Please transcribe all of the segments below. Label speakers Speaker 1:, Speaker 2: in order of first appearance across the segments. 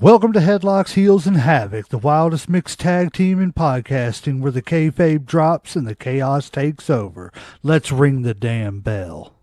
Speaker 1: Welcome to Headlocks, Heels, and Havoc, the wildest mixed tag team in podcasting where the kayfabe drops and the chaos takes over. Let's ring the damn bell.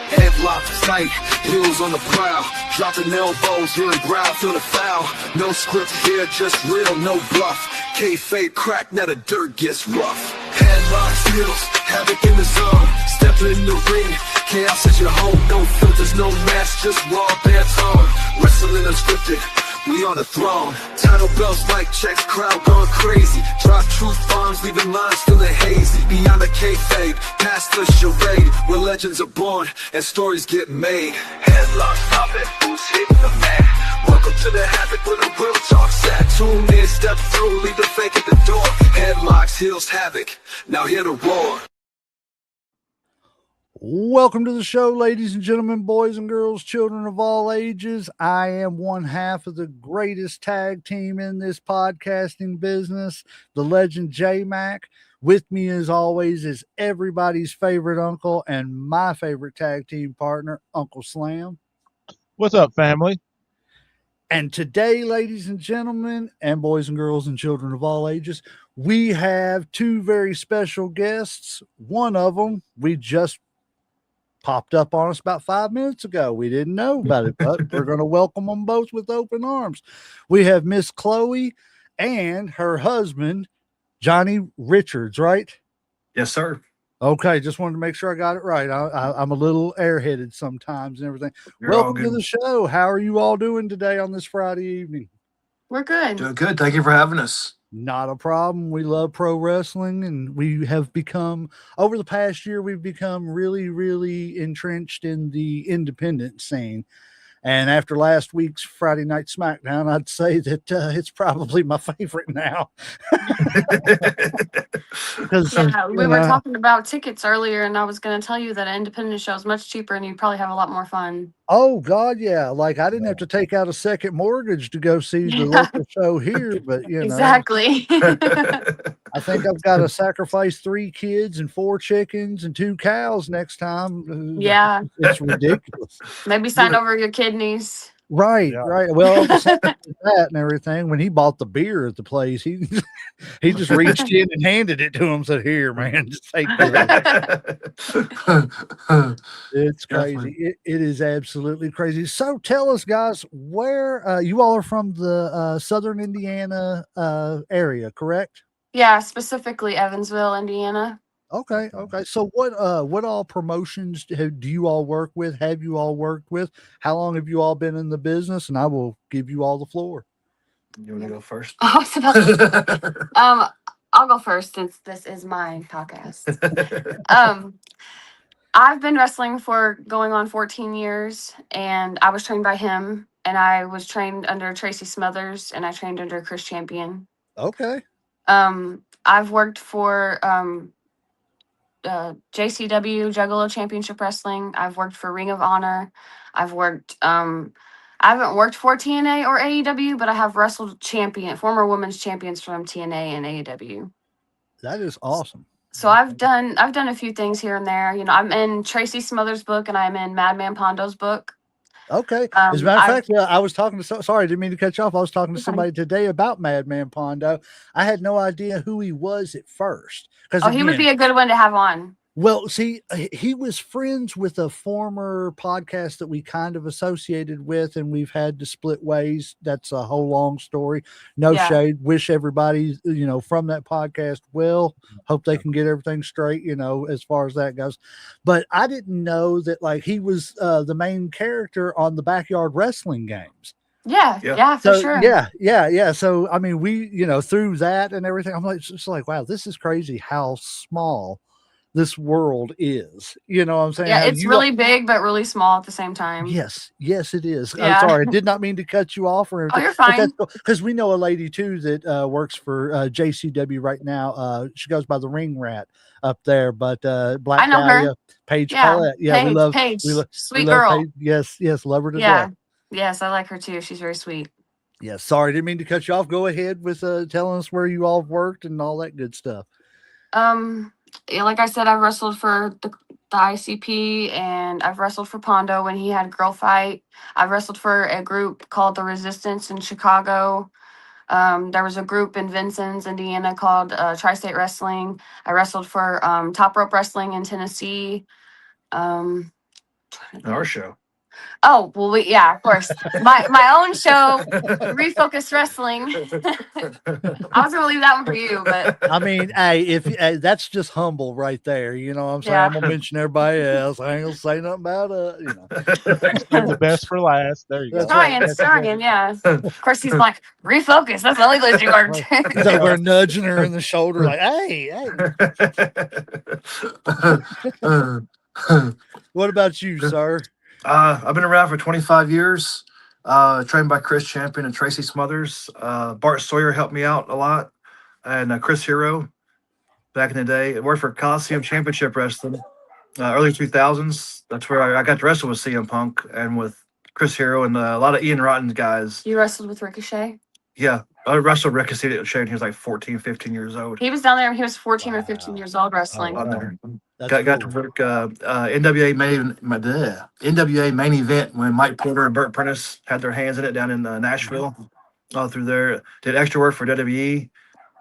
Speaker 2: Headlocks tight, heels on the prowl, dropping elbows, hearing growl, feel the foul. No script here, just real, no bluff. Kayfabe crack, now the dirt gets rough. Headlocks, heels, havoc in the zone. Step in the ring, chaos at your home. No filters, no mask, just raw bare tone. Wrestling unscripted, we on the throne. Title belts, mic checks, crowd going crazy. Drop truth bombs, leaving lines feeling hazy. Beyond the kayfabe, past the charade, where legends are born and stories get made. Headlocks, stop it, who's hitting the mat? Welcome to the Havoc where the real talk's at. Tune in, step through, leave the fake at the door. Headlocks, heels, Havoc, now hear the roar.
Speaker 1: Welcome to the show, ladies and gentlemen, boys and girls, children of all ages. I am one half of the greatest tag team in this podcasting business, the legend J-Mac. With me, as always, is everybody's favorite uncle and my favorite tag team partner, Uncle Slam.
Speaker 3: What's up, family?
Speaker 1: And today, ladies and gentlemen, and boys and girls and children of all ages, we have two very special guests. One of them we just popped up on us about 5 minutes ago. We didn't know about it, but we're going to welcome them both with open arms. We have Miss Khloe and her husband, Johnny Richards, right?
Speaker 4: Yes, sir.
Speaker 1: Okay, just wanted to make sure I got it right. I'm a little airheaded sometimes and everything.
Speaker 4: You're all
Speaker 1: Welcome to
Speaker 4: good.
Speaker 1: the show. How are you all doing today on this Friday evening?
Speaker 5: We're good.
Speaker 4: Doing good. Thank you for having us.
Speaker 1: Not a problem. We love pro wrestling, and we have become, over the past year, we've become really, really entrenched in the independent scene. And after last week's Friday Night SmackDown, I'd say that it's probably my favorite now. Because
Speaker 5: Yeah, we were talking about tickets earlier, and I was going to tell you that an independent show is much cheaper, and you'd probably have a lot more fun.
Speaker 1: oh God, yeah, like I didn't have to take out a second mortgage to go see the local show here, but you know,
Speaker 5: Exactly.
Speaker 1: I think I've got to sacrifice 3 kids and 4 chickens and 2 cows next time.
Speaker 5: Yeah.
Speaker 1: It's ridiculous.
Speaker 5: Maybe sign over your kidneys.
Speaker 1: Right,
Speaker 3: Yeah.
Speaker 1: right. Well, besides that and everything, when he bought the beer at the place, he just reached in and handed it to him. Said, "Here, man, just take this." It's crazy. It is absolutely crazy. So, tell us, guys, where you all are from the Southern Indiana area, correct?
Speaker 5: Yeah, specifically Evansville, Indiana.
Speaker 1: Okay, okay. So, what all promotions do you all work with? Have you all worked with? How long have you all been in the business? And I will give you all the floor.
Speaker 4: You want to go first?
Speaker 5: I was about to- I'll go first since this is my podcast. I've been wrestling for going on 14 years, and I was trained by him, and I was trained under Tracy Smothers, and I trained under Chris Champion.
Speaker 1: Okay.
Speaker 5: I've worked for JCW Juggalo Championship Wrestling. I've worked for Ring of Honor. I've worked I haven't worked for TNA or AEW, but I have wrestled former women's champions from TNA and AEW.
Speaker 1: That is awesome.
Speaker 5: So I've done a few things here and there. You know, I'm in Tracy Smothers' book, and I'm in Madman Pondo's book.
Speaker 1: Okay. As a matter of fact, I was talking to sorry, I didn't mean to cut you off. I was talking to
Speaker 5: Okay.
Speaker 1: somebody today about Madman Pondo. I had no idea who he was at first.
Speaker 5: Oh, he would be a good one to have on.
Speaker 1: Well, see, he was friends with a former podcast that we kind of associated with, and we've had to split ways. That's a whole long story. No
Speaker 5: Yeah.
Speaker 1: shade. Wish everybody, from that podcast well. Hope they can get everything straight, as far as that goes. But I didn't know that, like, he was the main character on the Backyard Wrestling games.
Speaker 5: Yeah, for
Speaker 1: So
Speaker 5: sure.
Speaker 1: yeah. So I mean, we, through that and everything, I'm like, it's like, wow, this is crazy how small this world is. You know what I'm saying?
Speaker 5: Yeah,
Speaker 1: How
Speaker 5: it's
Speaker 1: you
Speaker 5: really big but really small at the same time.
Speaker 1: Yes, it is.
Speaker 5: Yeah.
Speaker 1: I'm sorry, I did not mean to cut you off or anything.
Speaker 5: Oh, you're fine.
Speaker 1: Because we know a lady too that works for JCW right now. She goes by the Ring Rat up there, but Black
Speaker 5: I know her.
Speaker 1: Dahlia, Paige
Speaker 5: Yeah,
Speaker 1: Collette. Yeah, we love
Speaker 5: Paige.
Speaker 1: we
Speaker 5: Sweet
Speaker 1: love
Speaker 5: girl.
Speaker 1: Paige. Yes, love her to
Speaker 5: Yeah.
Speaker 1: death.
Speaker 5: Yes, I like her too. She's very sweet.
Speaker 1: Yes, sorry, didn't mean to cut you off. Go ahead with telling us where you all worked and all that good stuff.
Speaker 5: Yeah, like I said, I wrestled for the ICP, and I've wrestled for Pondo when he had a girl fight. I've wrestled for a group called the Resistance in Chicago. There was a group in Vincennes, Indiana called Tri-State Wrestling. I wrestled for Top Rope Wrestling in Tennessee.
Speaker 4: Our show.
Speaker 5: Oh, well, yeah, of course. My own show, Refocus Wrestling. I was gonna leave that one for you, but
Speaker 1: I mean, hey, if that's just humble right there, you know what I'm saying?
Speaker 5: Yeah.
Speaker 1: I'm gonna mention everybody else. I ain't gonna say nothing about you know.
Speaker 3: Save the best for last. There you
Speaker 1: That's
Speaker 3: go.
Speaker 1: right.
Speaker 5: trying, yeah. Of course, he's like, refocus. That's the only place you worked.
Speaker 1: He's over there nudging her in the shoulder, like, hey. What about you, sir?
Speaker 4: I've been around for 25 years. Trained by Chris Champion and Tracy Smothers. Bart Sawyer helped me out a lot, and Chris Hero back in the day. I worked for Coliseum Championship Wrestling, early 2000s. That's where I got to wrestle with CM Punk and with Chris Hero and a lot of Ian Rotten's guys.
Speaker 5: You wrestled with Ricochet?
Speaker 4: Yeah, I wrestled Ricochet at Shane. He was like 14, 15 years old.
Speaker 5: He was down there when he was 14 or 15 years old wrestling.
Speaker 1: Oh,
Speaker 4: On there.
Speaker 1: That's
Speaker 4: Got to
Speaker 1: cool.
Speaker 4: work NWA main event when Mike Porter and Burt Prentice had their hands in it down in Nashville. All through there, did extra work for WWE,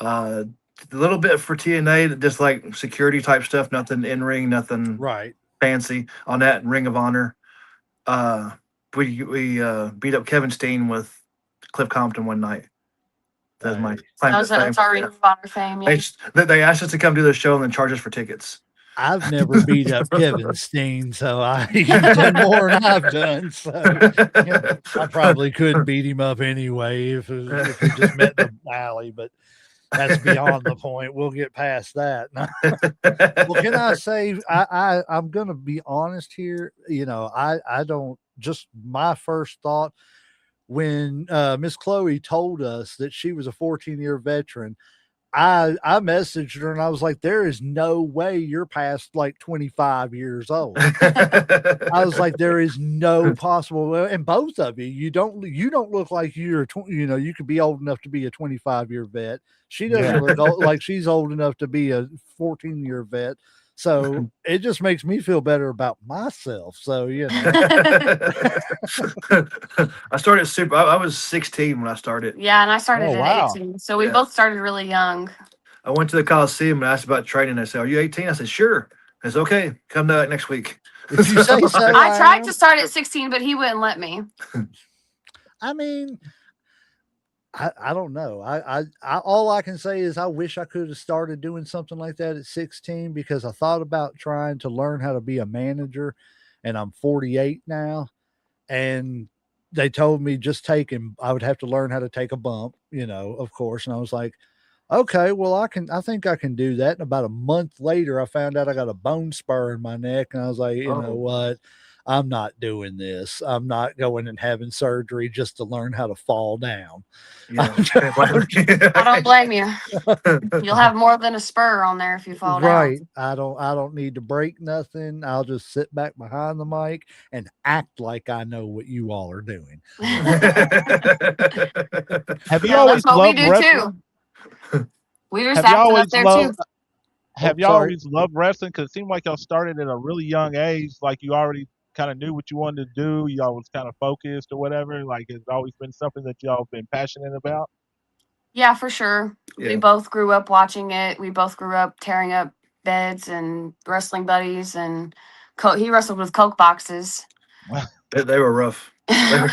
Speaker 4: a little bit for TNA, just like security type stuff, nothing in ring, nothing
Speaker 1: Right.
Speaker 4: fancy on that. Ring of Honor. We beat up Kevin Steen with Cliff Compton one night. That's my claim to fame.
Speaker 5: That's our Ring of Honor fame. Yeah.
Speaker 4: They asked us to come do the show and then charge us for tickets.
Speaker 1: I've never beat up Kevin Steen, so he's done more than I've done. So I probably couldn't beat him up anyway if we just met in the alley, but that's beyond the point. We'll get past that. Well, can I say I'm gonna be honest here. You know, I don't, just my first thought when Miss Khloe told us that she was a 14-year veteran, I messaged her and I was like, there is no way you're past like 25 years old. I was like, there is no possible way. And both of you don't look like you're, you could be old enough to be a 25-year vet. She doesn't look like she's old enough to be a 14-year vet. So it just makes me feel better about myself. So, you know.
Speaker 4: I started I was 16 when I started.
Speaker 5: Yeah, and I started
Speaker 3: Oh,
Speaker 5: at
Speaker 3: wow.
Speaker 5: 18. So we both started really young.
Speaker 4: I went to the Coliseum and asked about training. They said, "Are you 18?" I said, "Sure." I said, "Okay, come to next week."
Speaker 1: If you say so,
Speaker 5: I tried to start at 16, but he wouldn't let me.
Speaker 1: I mean, I don't know. I all I can say is I wish I could have started doing something like that at 16, because I thought about trying to learn how to be a manager, and I'm 48 now, and they told me I would have to learn how to take a bump, of course. And I was like, okay, well, I think I can do that. And about a month later, I found out I got a bone spur in my neck, and I was like, you know what? I'm not doing this. I'm not going and having surgery just to learn how to fall down.
Speaker 4: Yeah.
Speaker 5: I don't blame you. You'll have more than a spur on there if you fall down.
Speaker 1: Right. I don't need to break nothing. I'll just sit back behind the mic and act like I know what you all are doing.
Speaker 3: Have you
Speaker 5: Yeah,
Speaker 3: always
Speaker 5: that's what we
Speaker 3: loved
Speaker 5: do
Speaker 3: wrestling?
Speaker 5: too. We just
Speaker 3: Have you
Speaker 5: acting up
Speaker 3: always
Speaker 5: there
Speaker 3: loved?
Speaker 5: too.
Speaker 3: Have
Speaker 1: Oh,
Speaker 3: y'all
Speaker 1: sorry.
Speaker 3: always loved wrestling? Because it seemed like y'all started at a really young age. Like you already kind of knew what you wanted to do. Y'all was kind of focused or whatever. Like it's always been something that y'all been passionate about.
Speaker 5: Yeah, for sure.
Speaker 4: Yeah.
Speaker 5: We both grew up watching it. We both grew up tearing up beds and wrestling buddies, and he wrestled with Coke boxes.
Speaker 4: They were rough.
Speaker 5: And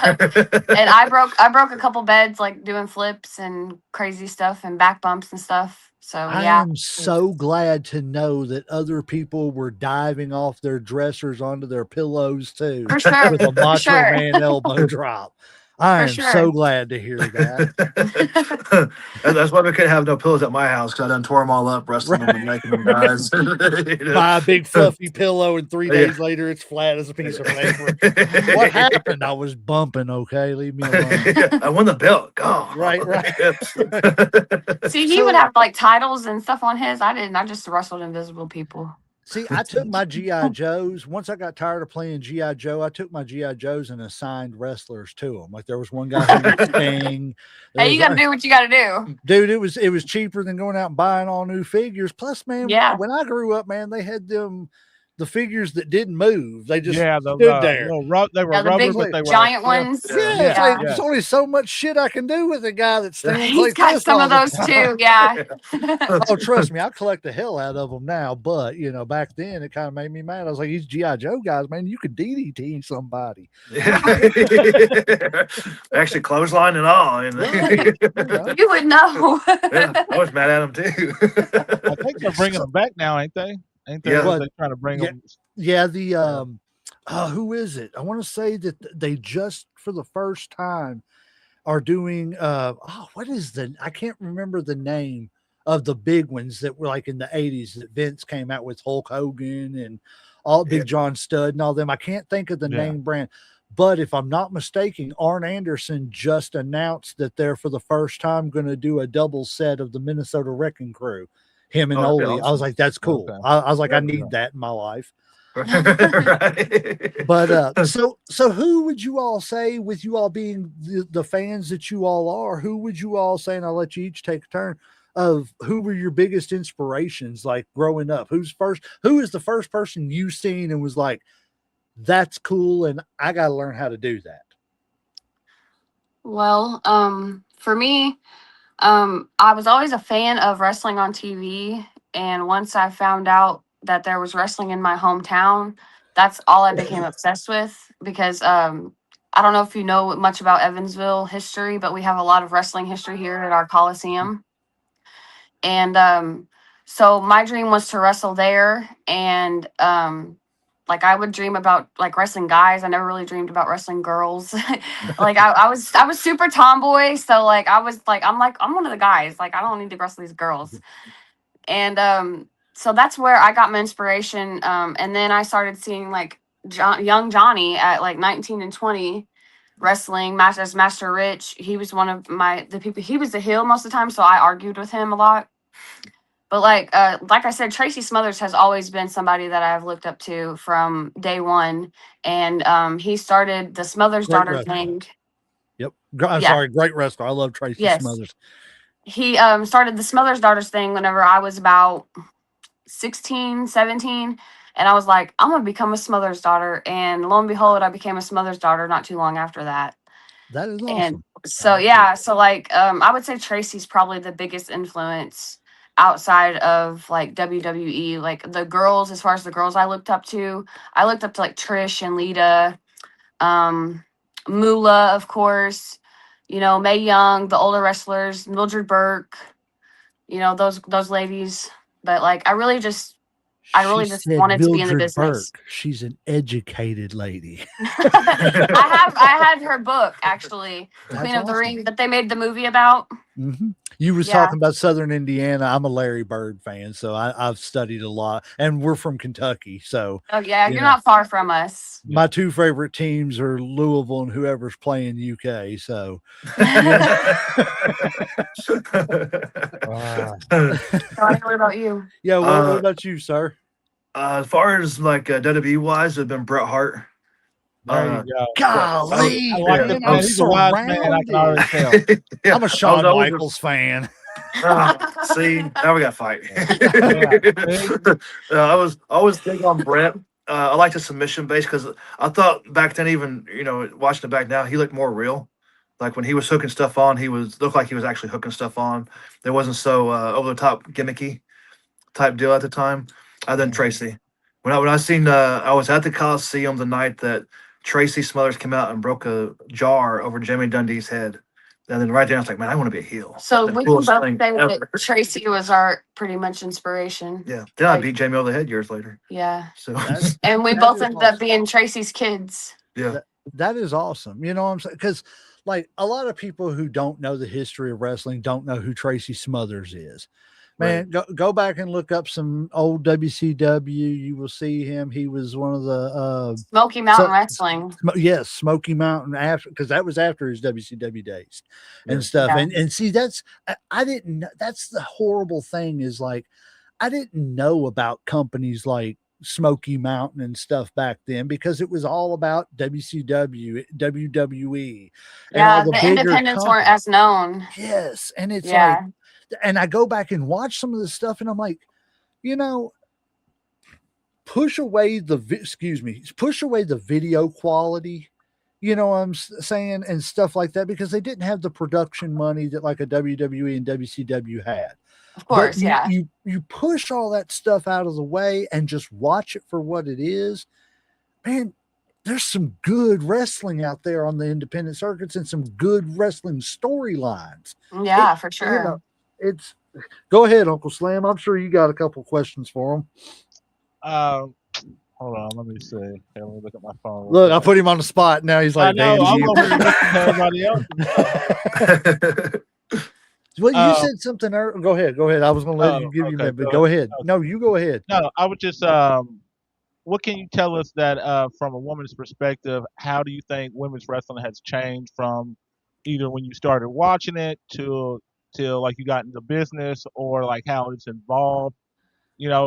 Speaker 5: I broke a couple beds, like doing flips and crazy stuff and back bumps and stuff. So
Speaker 1: I
Speaker 5: yeah.
Speaker 1: am so glad to know that other people were diving off their dressers onto their pillows too,
Speaker 5: For sure.
Speaker 1: with a
Speaker 5: For
Speaker 1: Macho
Speaker 5: sure.
Speaker 1: Man elbow drop. I am
Speaker 5: sure.
Speaker 1: so glad to hear that.
Speaker 4: That's why we couldn't have no pillows at my house, because I done tore them all up wrestling them and making them guys.
Speaker 1: Buy a big fluffy pillow, and 3 days later it's flat as a piece of paper. What happened? I was bumping. Okay, leave me alone.
Speaker 4: I won the belt. Oh.
Speaker 1: Right.
Speaker 5: See, he would have like titles and stuff on his. I didn't. I just wrestled invisible people.
Speaker 1: See, I took my G.I. Joes. Once I got tired of playing G.I. Joe, I took my G.I. Joes and assigned wrestlers to them. Like there was one guy who was Sting.
Speaker 5: Hey, you got to do what you got to do.
Speaker 1: Dude, it was cheaper than going out and buying all new figures. Plus, man,
Speaker 5: Yeah.
Speaker 1: when I grew up, man, they had them the figures that didn't move. They just
Speaker 3: Yeah, the
Speaker 1: stood there.
Speaker 3: they were
Speaker 5: Yeah, the
Speaker 3: rubber,
Speaker 5: big
Speaker 3: but they were
Speaker 5: giant
Speaker 3: stiff.
Speaker 5: ones.
Speaker 1: Yeah,
Speaker 4: Yeah.
Speaker 1: it's like
Speaker 5: Yeah.
Speaker 1: there's only so much shit I can do with a guy that stands
Speaker 5: He's
Speaker 1: like
Speaker 5: got
Speaker 1: this
Speaker 5: some
Speaker 1: all
Speaker 5: of
Speaker 1: the
Speaker 5: those
Speaker 1: time.
Speaker 5: too. Yeah.
Speaker 1: Oh, trust me, I collect the hell out of them now. But back then it kind of made me mad. I was like, these GI Joe guys, man, you could DDT somebody.
Speaker 4: Yeah. Actually, clothesline and all. And
Speaker 1: Right.
Speaker 5: You would know.
Speaker 4: yeah, I was mad at him too.
Speaker 3: I think they're bringing them back now, ain't they? Ain't they?
Speaker 4: Yeah.
Speaker 1: What?
Speaker 3: They're trying to bring
Speaker 1: Yeah.
Speaker 3: them.
Speaker 1: Yeah, who is it? I want to say that they just for the first time are doing what is I can't remember the name of the big ones that were like in the 80s that Vince came out with, Hulk Hogan and all Big John Studd and all them. I can't think of the name brand. But if I'm not mistaken, Arn Anderson just announced that they're for the first time going to do a double set of the Minnesota Wrecking Crew. Him and
Speaker 4: Oh, that'd be
Speaker 1: Ole. I was
Speaker 4: awesome.
Speaker 1: like, that's cool.
Speaker 3: Okay.
Speaker 1: I was like, I
Speaker 4: Yeah.
Speaker 1: need that in my life.
Speaker 4: Right.
Speaker 1: But so who would you all say, with you all being the fans that you all are, who would you all say, and I'll let you each take a turn, of who were your biggest inspirations like growing up? Who is the first person you seen and was like, that's cool and I got to learn how to do that?
Speaker 5: Well, for me, I was always a fan of wrestling on TV, and once I found out that there was wrestling in my hometown, that's all I became obsessed with. Because I don't know if you know much about Evansville history, but we have a lot of wrestling history here at our Coliseum. And so my dream was to wrestle there, and like I would dream about like wrestling guys. I never really dreamed about wrestling girls. Like I was super tomboy, so like I was like I'm one of the guys. Like I don't need to wrestle these girls. And so that's where I got my inspiration. And then I started seeing like young Johnny at like 19 and 20 wrestling as Master Rich. He was one of the people. He was the heel most of the time, so I argued with him a lot. But like I said, Tracy Smothers has always been somebody that I've looked up to from day one, and he started the Smothers
Speaker 1: Great
Speaker 5: daughter
Speaker 1: wrestler.
Speaker 5: thing.
Speaker 1: Yep. I'm
Speaker 5: Yeah.
Speaker 1: sorry. Great wrestler. I love Tracy
Speaker 5: Yes.
Speaker 1: Smothers.
Speaker 5: He started the Smothers daughters thing whenever I was about 16, 17. And I was like, I'm going to become a Smothers daughter. And lo and behold, I became a Smothers daughter not too long after that.
Speaker 1: That is awesome.
Speaker 5: And so, yeah. So like, I would say Tracy's probably the biggest influence outside of like WWE. Like the girls, as far as the girls I looked up to like Trish and Lita, Moolah, of course, Mae Young, the older wrestlers, Mildred Burke, those ladies. But like, I really just
Speaker 1: said
Speaker 5: wanted to be in the
Speaker 1: Mildred
Speaker 5: business.
Speaker 1: Burke. She's an educated lady.
Speaker 5: I had her book actually,
Speaker 1: That's
Speaker 5: Queen of the
Speaker 1: awesome.
Speaker 5: Ring, that they made the movie about.
Speaker 1: Mm-hmm. You was talking about Southern Indiana. I'm a Larry Bird fan, so I've studied a lot, and we're from Kentucky. So,
Speaker 5: oh yeah, you're not far from us.
Speaker 1: My two favorite teams are Louisville and whoever's playing UK. So,
Speaker 5: What about you?
Speaker 1: Yeah, what about you, sir?
Speaker 4: As far as like WWE wise, it's been Bret Hart.
Speaker 3: There you go.
Speaker 1: Golly,
Speaker 3: I like the man. He's a wise man. I can already tell.
Speaker 1: I'm a Shawn Michaels fan.
Speaker 4: See, now we got to fight. I was always big on Bret. I like the submission base because I thought back then, even watching it back now, he looked more real. Like when he was hooking stuff on, looked like he was actually hooking stuff on. There wasn't so over the top gimmicky type deal at the time. And then Tracy, when I seen I was at the Coliseum the night that Tracy Smothers came out and broke a jar over Jimmy Dundee's head. And then right there, I was like, man, I want to be a heel.
Speaker 5: So we can both say that Tracy was our pretty much inspiration.
Speaker 4: Yeah. Then I beat Jamie over the head years later.
Speaker 5: Yeah.
Speaker 4: So
Speaker 5: and we both ended up being Tracy's kids.
Speaker 4: Yeah.
Speaker 1: That is awesome. You know what I'm saying? Because like a lot of people who don't know the history of wrestling don't know who Tracy Smothers is. Man, go back and look up some old WCW. You will see him. He was one of the
Speaker 5: Smoky Mountain Wrestling.
Speaker 1: Yes, Smoky Mountain, after, because that was after his WCW days and stuff. Yeah. And see, I didn't. That's the horrible thing is like I didn't know about companies like Smoky Mountain and stuff back then because it was all about WCW, WWE.
Speaker 5: Yeah,
Speaker 1: and all
Speaker 5: the independents weren't as known.
Speaker 1: Yes, and it's like. And I go back and watch some of this stuff and I'm like, push away push away the video quality, you know what I'm saying, and stuff like that, because they didn't have the production money that like a WWE and WCW had.
Speaker 5: Of
Speaker 1: But
Speaker 5: course, yeah.
Speaker 1: you push all that stuff out of the way and just watch it for what it is. Man, there's some good wrestling out there on the independent circuits and some good wrestling storylines.
Speaker 5: Yeah, for
Speaker 1: You know,
Speaker 5: sure.
Speaker 1: it's go ahead, Uncle Slam. I'm sure you got a couple questions for him.
Speaker 3: Um, hold on, let me see. Okay, let me look at my phone. Real
Speaker 1: Look,
Speaker 3: quick.
Speaker 1: I put him on the spot. Now he's
Speaker 3: I
Speaker 1: like,
Speaker 3: know.
Speaker 1: damn
Speaker 3: I'm
Speaker 1: you.
Speaker 3: over here listening to everybody else.
Speaker 1: Well, you
Speaker 3: Um,
Speaker 1: said something. Go ahead. Go ahead. I was going to let you
Speaker 3: oh,
Speaker 1: give you a
Speaker 3: okay.
Speaker 1: minute, but
Speaker 3: Go ahead.
Speaker 1: go ahead.
Speaker 3: Okay.
Speaker 1: No, you go ahead.
Speaker 3: No, I would just what can you tell us that from a woman's perspective, how do you think women's wrestling has changed from either when you started watching it till like you got into business, or like how it's involved?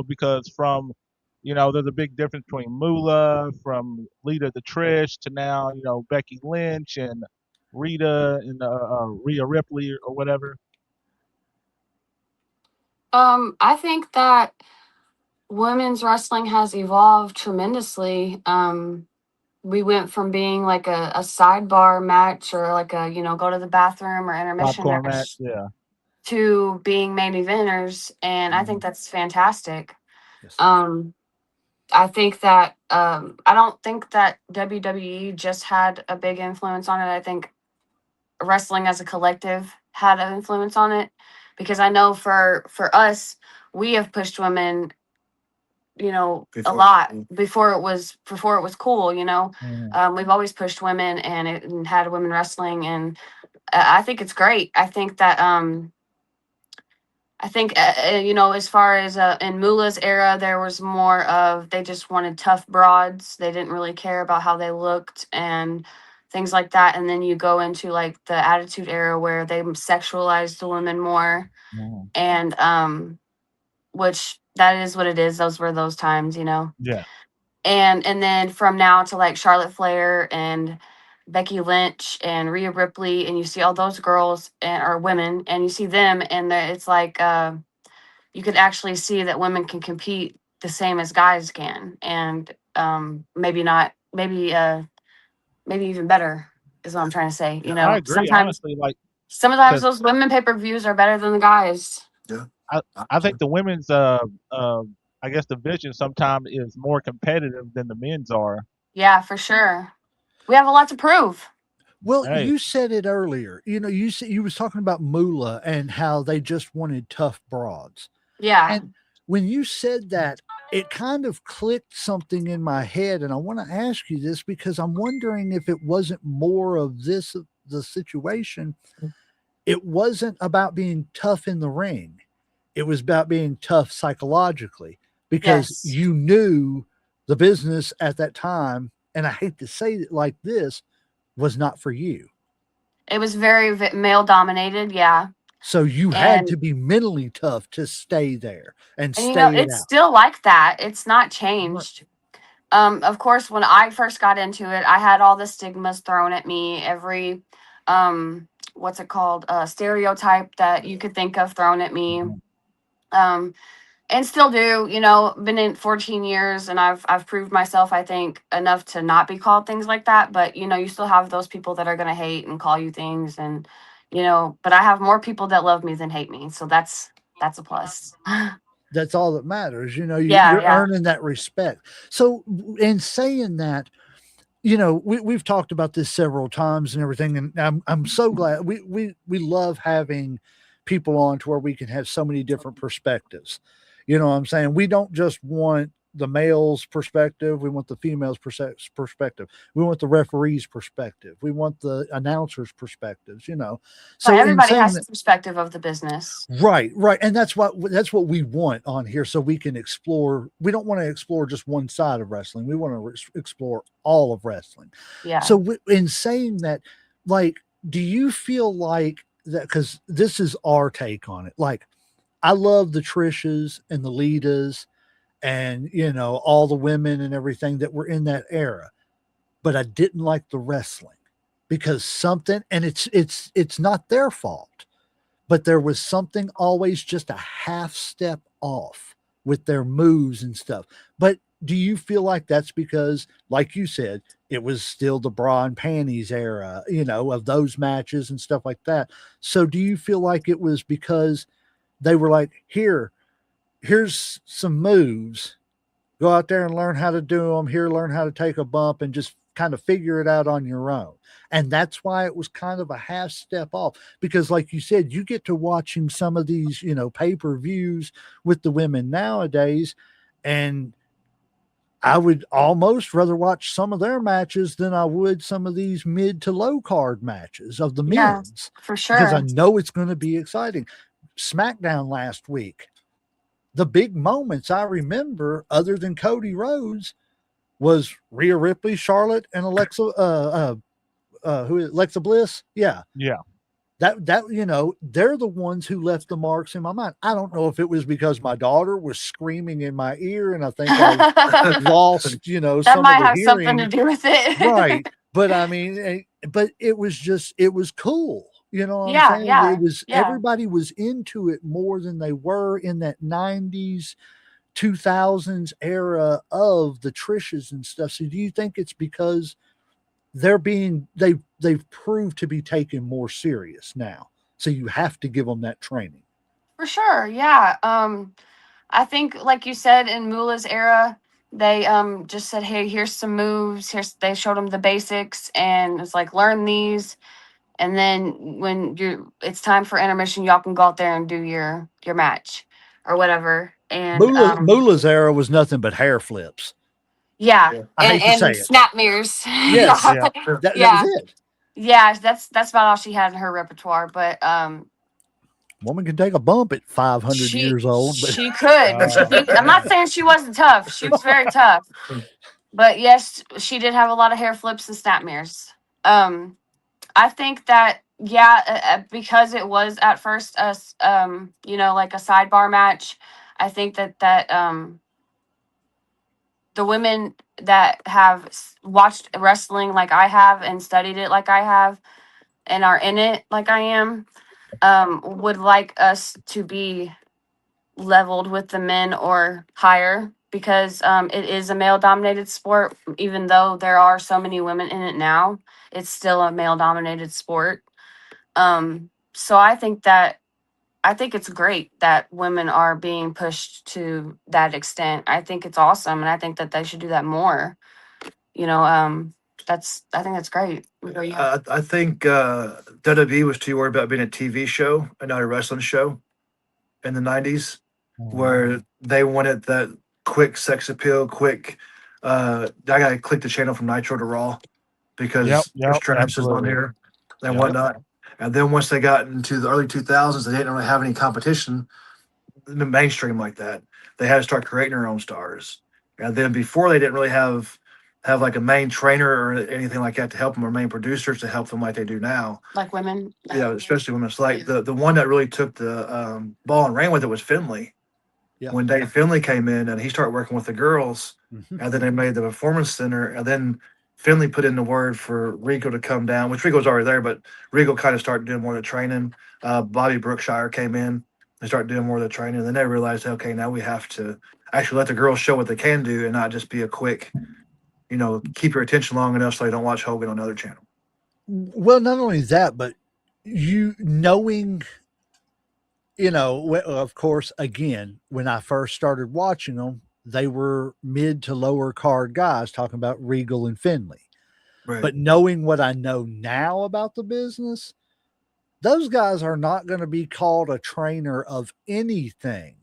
Speaker 3: Because from there's a big difference between Moolah, from Lita to Trish, to now Becky Lynch and Rita and Rhea Ripley or whatever.
Speaker 5: I think that women's wrestling has evolved tremendously. We went from being like a sidebar match, or like a, go to the bathroom or intermission
Speaker 3: Popcorn match,
Speaker 5: match,
Speaker 3: yeah.
Speaker 5: to being main eventers. And I think
Speaker 3: Mhm.
Speaker 5: that's fantastic.
Speaker 1: Yes.
Speaker 5: I think that I don't think that WWE just had a big influence on it. I think wrestling as a collective had an influence on it, because I know for us, we have pushed women, a lot before it was cool.
Speaker 3: Mhm.
Speaker 5: We've always pushed women, and had women wrestling, and I think it's great. I think as far as in Moolah's era, there was more of, they just wanted tough broads. They didn't really care about how they looked and things like that. And then you go into like the Attitude Era, where they sexualized the women more,
Speaker 3: Mhm.
Speaker 5: and which that is what it is. Those were those times.
Speaker 3: Yeah.
Speaker 5: And then from now to like Charlotte Flair and Becky Lynch and Rhea Ripley, and you see all those girls or women, and you see them, and it's like you could actually see that women can compete the same as guys can, and maybe not, maybe even better, is what I'm trying to say.
Speaker 3: Yeah, I agree,
Speaker 5: Sometimes
Speaker 3: honestly. Like,
Speaker 5: sometimes
Speaker 3: because
Speaker 5: those women pay-per-views are better than the guys.
Speaker 4: Yeah.
Speaker 3: I, I think the women's I guess division sometimes is more competitive than the men's are.
Speaker 5: Yeah, for sure. We have a lot to prove.
Speaker 1: Well,
Speaker 3: Hey.
Speaker 1: you said it earlier. You said you was talking about Moolah and how they just wanted tough broads.
Speaker 5: Yeah.
Speaker 1: And when you said that, it kind of clicked something in my head. And I want to ask you this, because I'm wondering if it wasn't more of this, the situation. It wasn't about being tough in the ring, it was about being tough psychologically, because
Speaker 5: Yes.
Speaker 1: you knew the business at that time. And I hate to say it like this, was not for you.
Speaker 5: It was very male dominated. Yeah.
Speaker 1: So you had
Speaker 5: And
Speaker 1: to be mentally tough to stay there and
Speaker 5: and
Speaker 1: stay it
Speaker 5: it's
Speaker 1: out.
Speaker 5: still like that. It's not
Speaker 1: Right.
Speaker 5: changed. Of course, when I first got into it, I had all the stigmas thrown at me, every what's it called? Stereotype that you could think of thrown at me.
Speaker 3: Mhm.
Speaker 5: Um, and still do. Been in 14 years, and I've proved myself, I think, enough to not be called things like that. But you still have those people that are gonna hate and call you things, and but I have more people that love me than hate me, so that's a plus.
Speaker 1: That's all that matters.
Speaker 5: Yeah,
Speaker 1: You're
Speaker 5: yeah.
Speaker 1: earning that respect. So, in saying that, we've talked about this several times and everything, and I'm so glad we love having people on to where we can have so many different perspectives. You know what I'm saying? We don't just want the male's perspective, we want the female's perspective, we want the referee's perspective, we want the announcer's perspectives.
Speaker 5: Right,
Speaker 1: So in
Speaker 5: everybody
Speaker 1: saying
Speaker 5: has a
Speaker 1: that,
Speaker 5: perspective of the business.
Speaker 1: right, and that's what we want on here, so we can explore. We don't want to explore just one side of wrestling, we want to explore all of wrestling.
Speaker 5: Yeah.
Speaker 1: So in saying that, like, do you feel like that, because this is our take on it, like, I love the Trishas and the Litas and all the women and everything that were in that era, but I didn't like the wrestling because something, and it's not their fault, but there was something always just a half step off with their moves and stuff. But do you feel like that's because, like you said, it was still the bra and panties era, of those matches and stuff like that? So do you feel like it was because they were like, here's some moves, go out there and learn how to do them, here, learn how to take a bump and just kind of figure it out on your own? And that's why it was kind of a half step off, because like you said, you get to watching some of these, pay-per-views with the women nowadays, and I would almost rather watch some of their matches than I would some of these mid to low card matches of the
Speaker 5: Yeah,
Speaker 1: men's,
Speaker 5: for
Speaker 1: because I
Speaker 5: sure.
Speaker 1: know it's going to be exciting. SmackDown last week, the big moments I remember, other than Cody Rhodes, was Rhea Ripley, Charlotte, and Alexa Bliss. Yeah,
Speaker 3: Yeah.
Speaker 1: that they're the ones who left the marks in my mind. I don't know if it was because my daughter was screaming in my ear and I think I
Speaker 5: That
Speaker 1: lost some of
Speaker 5: might
Speaker 1: the
Speaker 5: have something to
Speaker 1: hearing,
Speaker 5: do with it.
Speaker 1: right? But I mean, but it was cool. You know what I'm
Speaker 5: Yeah,
Speaker 1: saying? It
Speaker 5: yeah,
Speaker 1: was,
Speaker 5: yeah.
Speaker 1: everybody was into it more than they were in that 90s 2000s era of the Trishas and stuff. So do you think it's because they've proved to be taken more serious now, so you have to give them that training?
Speaker 5: For sure. Yeah. I think like you said in Moolah's era, they just said, "Hey, here's some moves. Here's," they showed them the basics and it's like, learn these, and then when it's time for intermission, y'all can go out there and do your match or whatever. And
Speaker 1: Moolah's era was nothing but hair flips.
Speaker 5: yeah,
Speaker 4: Yeah.
Speaker 1: I hate to say
Speaker 5: and
Speaker 1: it.
Speaker 5: snap mirrors.
Speaker 1: Yes,
Speaker 5: Yeah.
Speaker 3: Yeah.
Speaker 1: that was
Speaker 5: Yeah.
Speaker 1: it.
Speaker 5: Yeah, that's about all she had in her repertoire, but
Speaker 1: Woman can take a bump at 500
Speaker 5: she
Speaker 1: years old, but
Speaker 5: she could.
Speaker 3: Oh
Speaker 5: I'm not
Speaker 3: man.
Speaker 5: saying she wasn't tough. She was very tough. But yes, she did have a lot of hair flips and snap mirrors. Um I think that, yeah, because it was at first like a sidebar match. I think that the women that have watched wrestling like I have and studied it like I have and are in it like I am, would like us to be leveled with the men or higher, because it is a male dominated sport. Even though there are so many women in it now, it's still a male dominated sport. So I think it's great that women are being pushed to that extent. I think it's awesome, and I think that they should do that more. You know, I think that's great. What do you have?
Speaker 4: I think WWE was too worried about being a TV show and not a wrestling show in the 90s, where they wanted that quick sex appeal, quick. I got to click the channel from Nitro to Raw
Speaker 3: Yep.
Speaker 4: because there's
Speaker 3: Yep.
Speaker 4: trash is on
Speaker 3: Absolutely.
Speaker 4: here and
Speaker 3: Yep.
Speaker 4: whatnot. And then once they got into the early 2000s, they didn't really have any competition in the mainstream like that. They had to start creating their own stars. And then before they didn't really have like a main trainer or anything like that to help them, or main producers to help them like they do now.
Speaker 5: Like women?
Speaker 4: Yeah, especially when it's like the one that really took the ball and ran with it was Finley.
Speaker 1: yeah.
Speaker 4: When Dave Finley came in and he started working with the girls,
Speaker 1: Mhm.
Speaker 4: and then they made the performance center, and then Finley put in the word for Rico to come down, which Rico was already there, but Rico kind of started doing more of the training. Bobby Brookshire came in and started doing more of the training. And then they realized, okay, now we have to actually let the girls show what they can do and not just be a quick, keep your attention long enough so they don't watch Hogan on another channel.
Speaker 1: Well, not only that, but you knowing, of course, again, when I first started watching them, they were mid to lower card guys, talking about Regal and Finley.
Speaker 4: Right.
Speaker 1: But knowing what I know now about the business, those guys are not going to be called a trainer of anything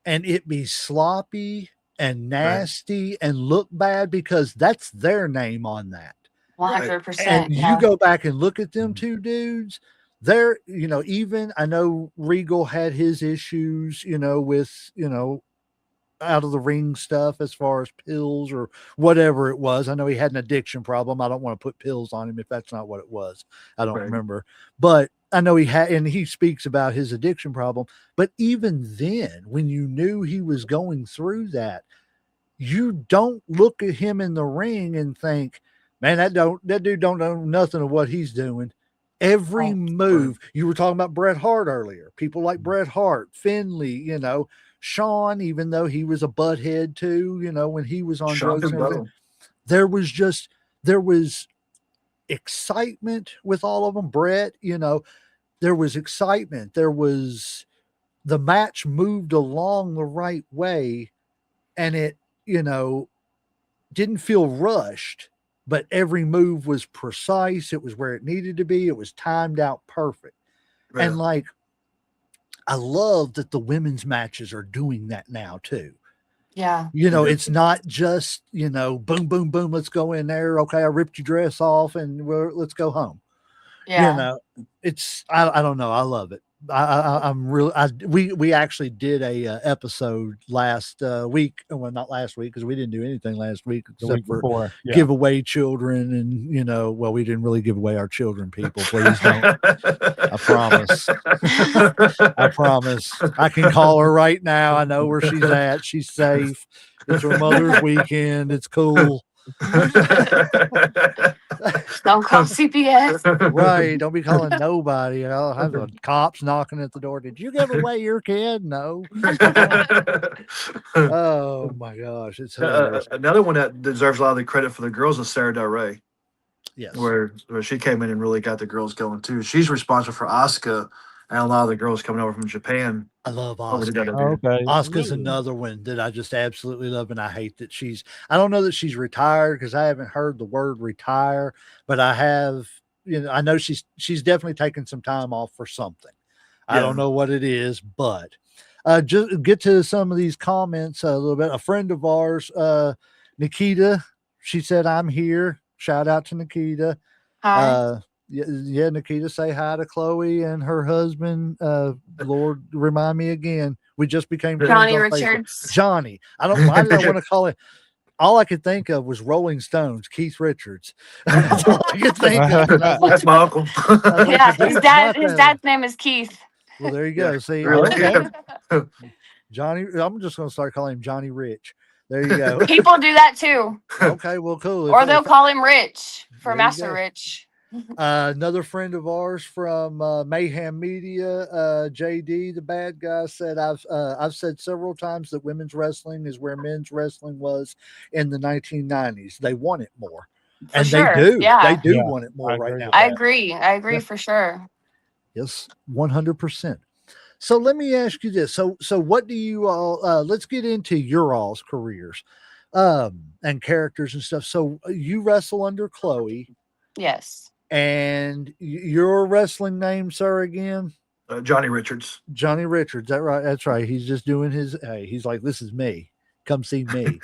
Speaker 1: and it be sloppy and
Speaker 4: Right.
Speaker 1: nasty and look bad, because that's their name on that.
Speaker 5: 100%.
Speaker 1: And you
Speaker 5: Yeah.
Speaker 1: go back and look at them two dudes, they're, even I know Regal had his issues, with, out of the ring stuff as far as pills or whatever it was. I know he had an addiction problem. I don't want to put pills on him if that's not what it was. I don't
Speaker 4: Right.
Speaker 1: remember. But I know he had, and he speaks about his addiction problem. But even then, when you knew he was going through that, you don't look at him in the ring and think, man, that dude don't know nothing of what he's doing. Every
Speaker 5: Right.
Speaker 1: move, you were talking about Bret Hart earlier. People like Bret Hart, Finley, Sean, even though he was a butthead too, when he was on
Speaker 4: Sean
Speaker 1: drugs
Speaker 4: can
Speaker 1: and everything,
Speaker 4: blow.
Speaker 1: there was excitement with all of them. Brett, there was excitement. The match moved along the right way, and it, didn't feel rushed, but every move was precise. It was where it needed to be. It was timed out perfect.
Speaker 4: Yeah.
Speaker 1: And like, I love that the women's matches are doing that now too.
Speaker 5: Yeah.
Speaker 1: It's not just, boom, boom, boom, let's go in there. Okay, I ripped your dress off and let's go home.
Speaker 5: Yeah.
Speaker 1: I don't know. I love it. I'm really, we actually did a episode last week. Well, not last week because we didn't do anything last week
Speaker 3: The
Speaker 1: except
Speaker 3: week
Speaker 1: for
Speaker 3: before. Yeah.
Speaker 1: give away children. And, well, we didn't really give away our children, people. Please don't. I promise. I promise. I can call her right now. I know where she's at. She's safe. It's her mother's weekend. It's cool.
Speaker 5: Don't call CPS.
Speaker 1: Right. Don't be calling nobody. I'll have the cops knocking at the door. Did you give away your kid? No. Oh my gosh. It's hilarious.
Speaker 4: Another one that deserves a lot of the credit for the girls is Sarah Del Rey,
Speaker 1: Yes.
Speaker 4: where she came in and really got the girls going too. She's responsible for Asuka and a lot of the girls coming over from Japan
Speaker 1: I love
Speaker 4: over to
Speaker 1: Oscar.
Speaker 4: WWE.
Speaker 3: Okay.
Speaker 1: Oscar's another one that I just absolutely love, and I hate that I don't know that she's retired because I haven't heard the word retire, but I have, I know she's definitely taken some time off for something. I don't know what it is, but just get to some of these comments a little bit. A friend of ours, Nikita, she said, I'm here. Shout out to Nikita.
Speaker 5: Hi.
Speaker 1: Yeah, Nikita, say hi to Khloe and her husband. Lord, remind me again. We just became friends
Speaker 5: Johnny
Speaker 1: on Facebook.
Speaker 5: Richards.
Speaker 1: Johnny. Why did I want to call it? All I could think of was Rolling Stones, Keith Richards. That's all I could think of. And I was like,
Speaker 4: That's my uncle.
Speaker 5: Yeah,
Speaker 1: dude,
Speaker 5: his
Speaker 1: it's
Speaker 5: dad.
Speaker 1: not
Speaker 5: His
Speaker 1: that.
Speaker 5: dad's name is Keith.
Speaker 1: Well, there you go. See,
Speaker 4: Really?
Speaker 3: Okay.
Speaker 1: Johnny. I'm just going to start calling him Johnny Rich. There you go.
Speaker 5: People do that too,
Speaker 1: Okay, well, cool.
Speaker 5: or they'll call him Rich for
Speaker 1: There you
Speaker 5: Master
Speaker 1: go.
Speaker 5: Rich.
Speaker 1: Another friend of ours from Mayhem Media, JD, the bad guy, said, I've said several times that women's wrestling is where men's wrestling was in the 1990s. They want it more.
Speaker 5: For
Speaker 1: And
Speaker 5: sure.
Speaker 1: they do.
Speaker 5: Yeah.
Speaker 1: They do
Speaker 3: Yeah,
Speaker 1: want it more
Speaker 3: I
Speaker 1: right
Speaker 3: agree
Speaker 1: now.
Speaker 3: with
Speaker 5: I
Speaker 3: that.
Speaker 5: agree. I agree
Speaker 1: Yeah.
Speaker 5: for sure.
Speaker 1: Yes, 100%. So let me ask you this. So what do you all let's get into your all's careers and characters and stuff. So you wrestle under Khloe,
Speaker 5: Yes.
Speaker 1: and your wrestling name, sir, again?
Speaker 4: Johnny Richards.
Speaker 1: Johnny Richards. That right? That's right. He's just doing his. Hey, he's like, this is me. Come see me.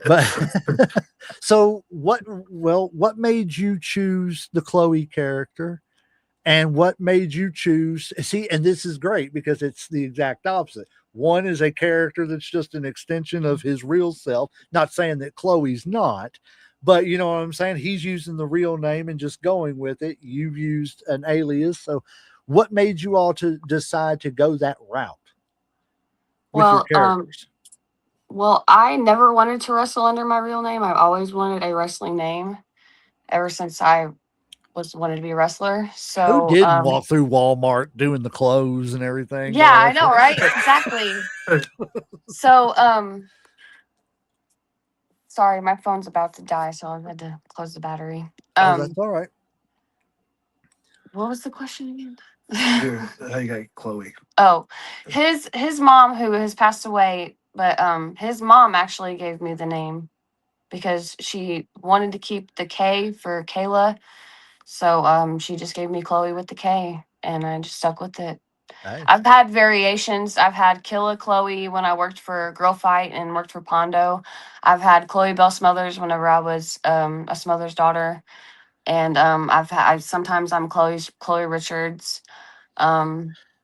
Speaker 1: But so what? Well, what made you choose the Khloe character, and what made you choose? See, and this is great because it's the exact opposite. One is a character that's just an extension of his real self. Not saying that Chloe's not, but you know what I'm saying? He's using the real name and just going with it. You've used an alias. So what made you all to decide to go that route with your characters?
Speaker 5: Well, I never wanted to wrestle under my real name. I've always wanted a wrestling name ever since I wanted to be a wrestler.
Speaker 1: Who
Speaker 5: So
Speaker 1: didn't walk through Walmart doing the clothes and everything?
Speaker 5: yeah, I
Speaker 1: That's
Speaker 5: know,
Speaker 1: what-
Speaker 5: right? Exactly. So sorry, my phone's about to die, so I had to close the battery.
Speaker 1: Oh, that's all right.
Speaker 5: What was the question again?
Speaker 4: Dude, how you got Chloe?
Speaker 5: Oh, his mom, who has passed away, but his mom actually gave me the name because she wanted to keep the K for Kayla. So she just gave me Khloe with the K, and I just stuck with it.
Speaker 1: Hey.
Speaker 5: I've had variations. I've had Killa Khloe when I worked for Girl Fight and worked for Pondo. I've had Chloe Bell Smothers whenever I was a Smothers daughter, and sometimes I'm Chloe Richards.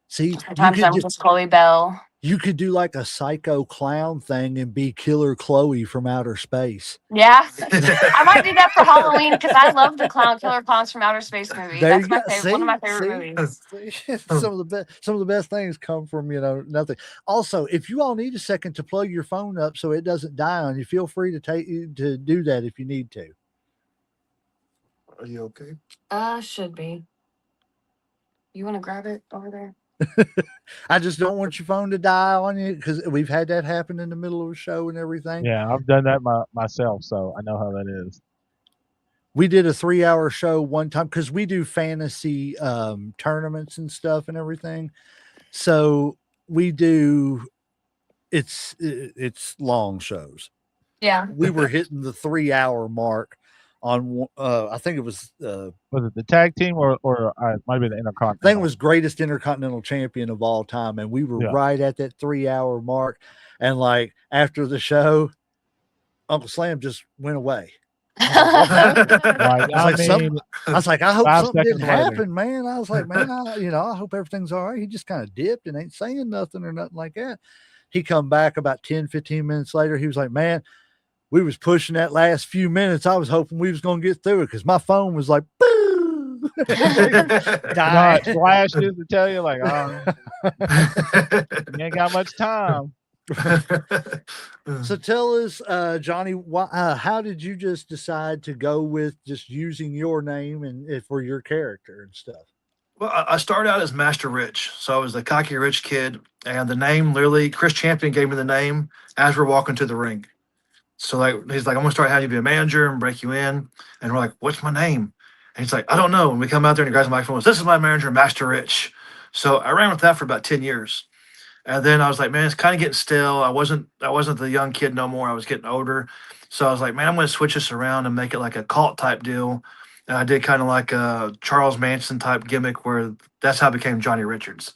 Speaker 1: See,
Speaker 5: Sometimes I'm just Chloe Bell.
Speaker 1: you could do like a psycho clown thing and be Killer Chloe from outer space.
Speaker 5: Yeah, I might do that for Halloween because I love the Killer Clowns from Outer Space movie.
Speaker 1: There
Speaker 5: That's
Speaker 1: you
Speaker 5: my
Speaker 1: go.
Speaker 5: favorite, one of my favorite movies.
Speaker 1: See? Some of the best things come from nothing. Also, if you all need a second to plug your phone up so it doesn't die on you, feel free to do that if you need to.
Speaker 4: Are you okay?
Speaker 5: Should be. You want to grab it over there?
Speaker 1: I just don't want your phone to die on you because we've had that happen in the middle of a show and everything.
Speaker 3: Yeah, I've done that myself, so I know how that is.
Speaker 1: We did a 3-hour show one time because we do fantasy tournaments and stuff and everything. So we do it's long shows.
Speaker 5: Yeah.
Speaker 1: We were hitting the 3-hour mark on I think it was
Speaker 3: Was it the tag team or it might be the
Speaker 1: I
Speaker 3: Intercontinental?
Speaker 1: think it was greatest intercontinental champion of all time, and we were
Speaker 3: Yeah.
Speaker 1: right at that 3-hour mark. And like after the show, Uncle Slam just went away.
Speaker 3: Like,
Speaker 1: I was like,
Speaker 3: mean,
Speaker 1: I was like, I hope
Speaker 3: 5
Speaker 1: something didn't
Speaker 3: seconds later.
Speaker 1: happen, man. I was like, man, I hope everything's all right. He just kind of dipped and ain't saying nothing or nothing like that. He come back about 10, 15 minutes later. He was like, man, we was pushing that last few minutes. I was hoping we was going to get through it because my phone was like, boo,
Speaker 3: You know how it flashes to tell you, like, oh, you ain't got much time.
Speaker 1: So tell us, Johnny, how did you just decide to go with just using your name and for your character and stuff?
Speaker 4: Well, I started out as Master Rich, so I was the cocky rich kid, and the name literally Chris Champion gave me the name as we're walking to the ring. So like he's like, I'm gonna start having you be a manager and break you in, and we're like, what's my name? And he's like, I don't know. And we come out there and he grabs the microphone. This is my manager, Master Rich. So I ran with that for about 10 years. And then I was like, man, it's kind of getting stale. I wasn't the young kid no more. I was getting older. So I was like, man, I'm going to switch this around and make it like a cult type deal. And I did kind of like a Charles Manson type gimmick where that's how I became Johnny Richards.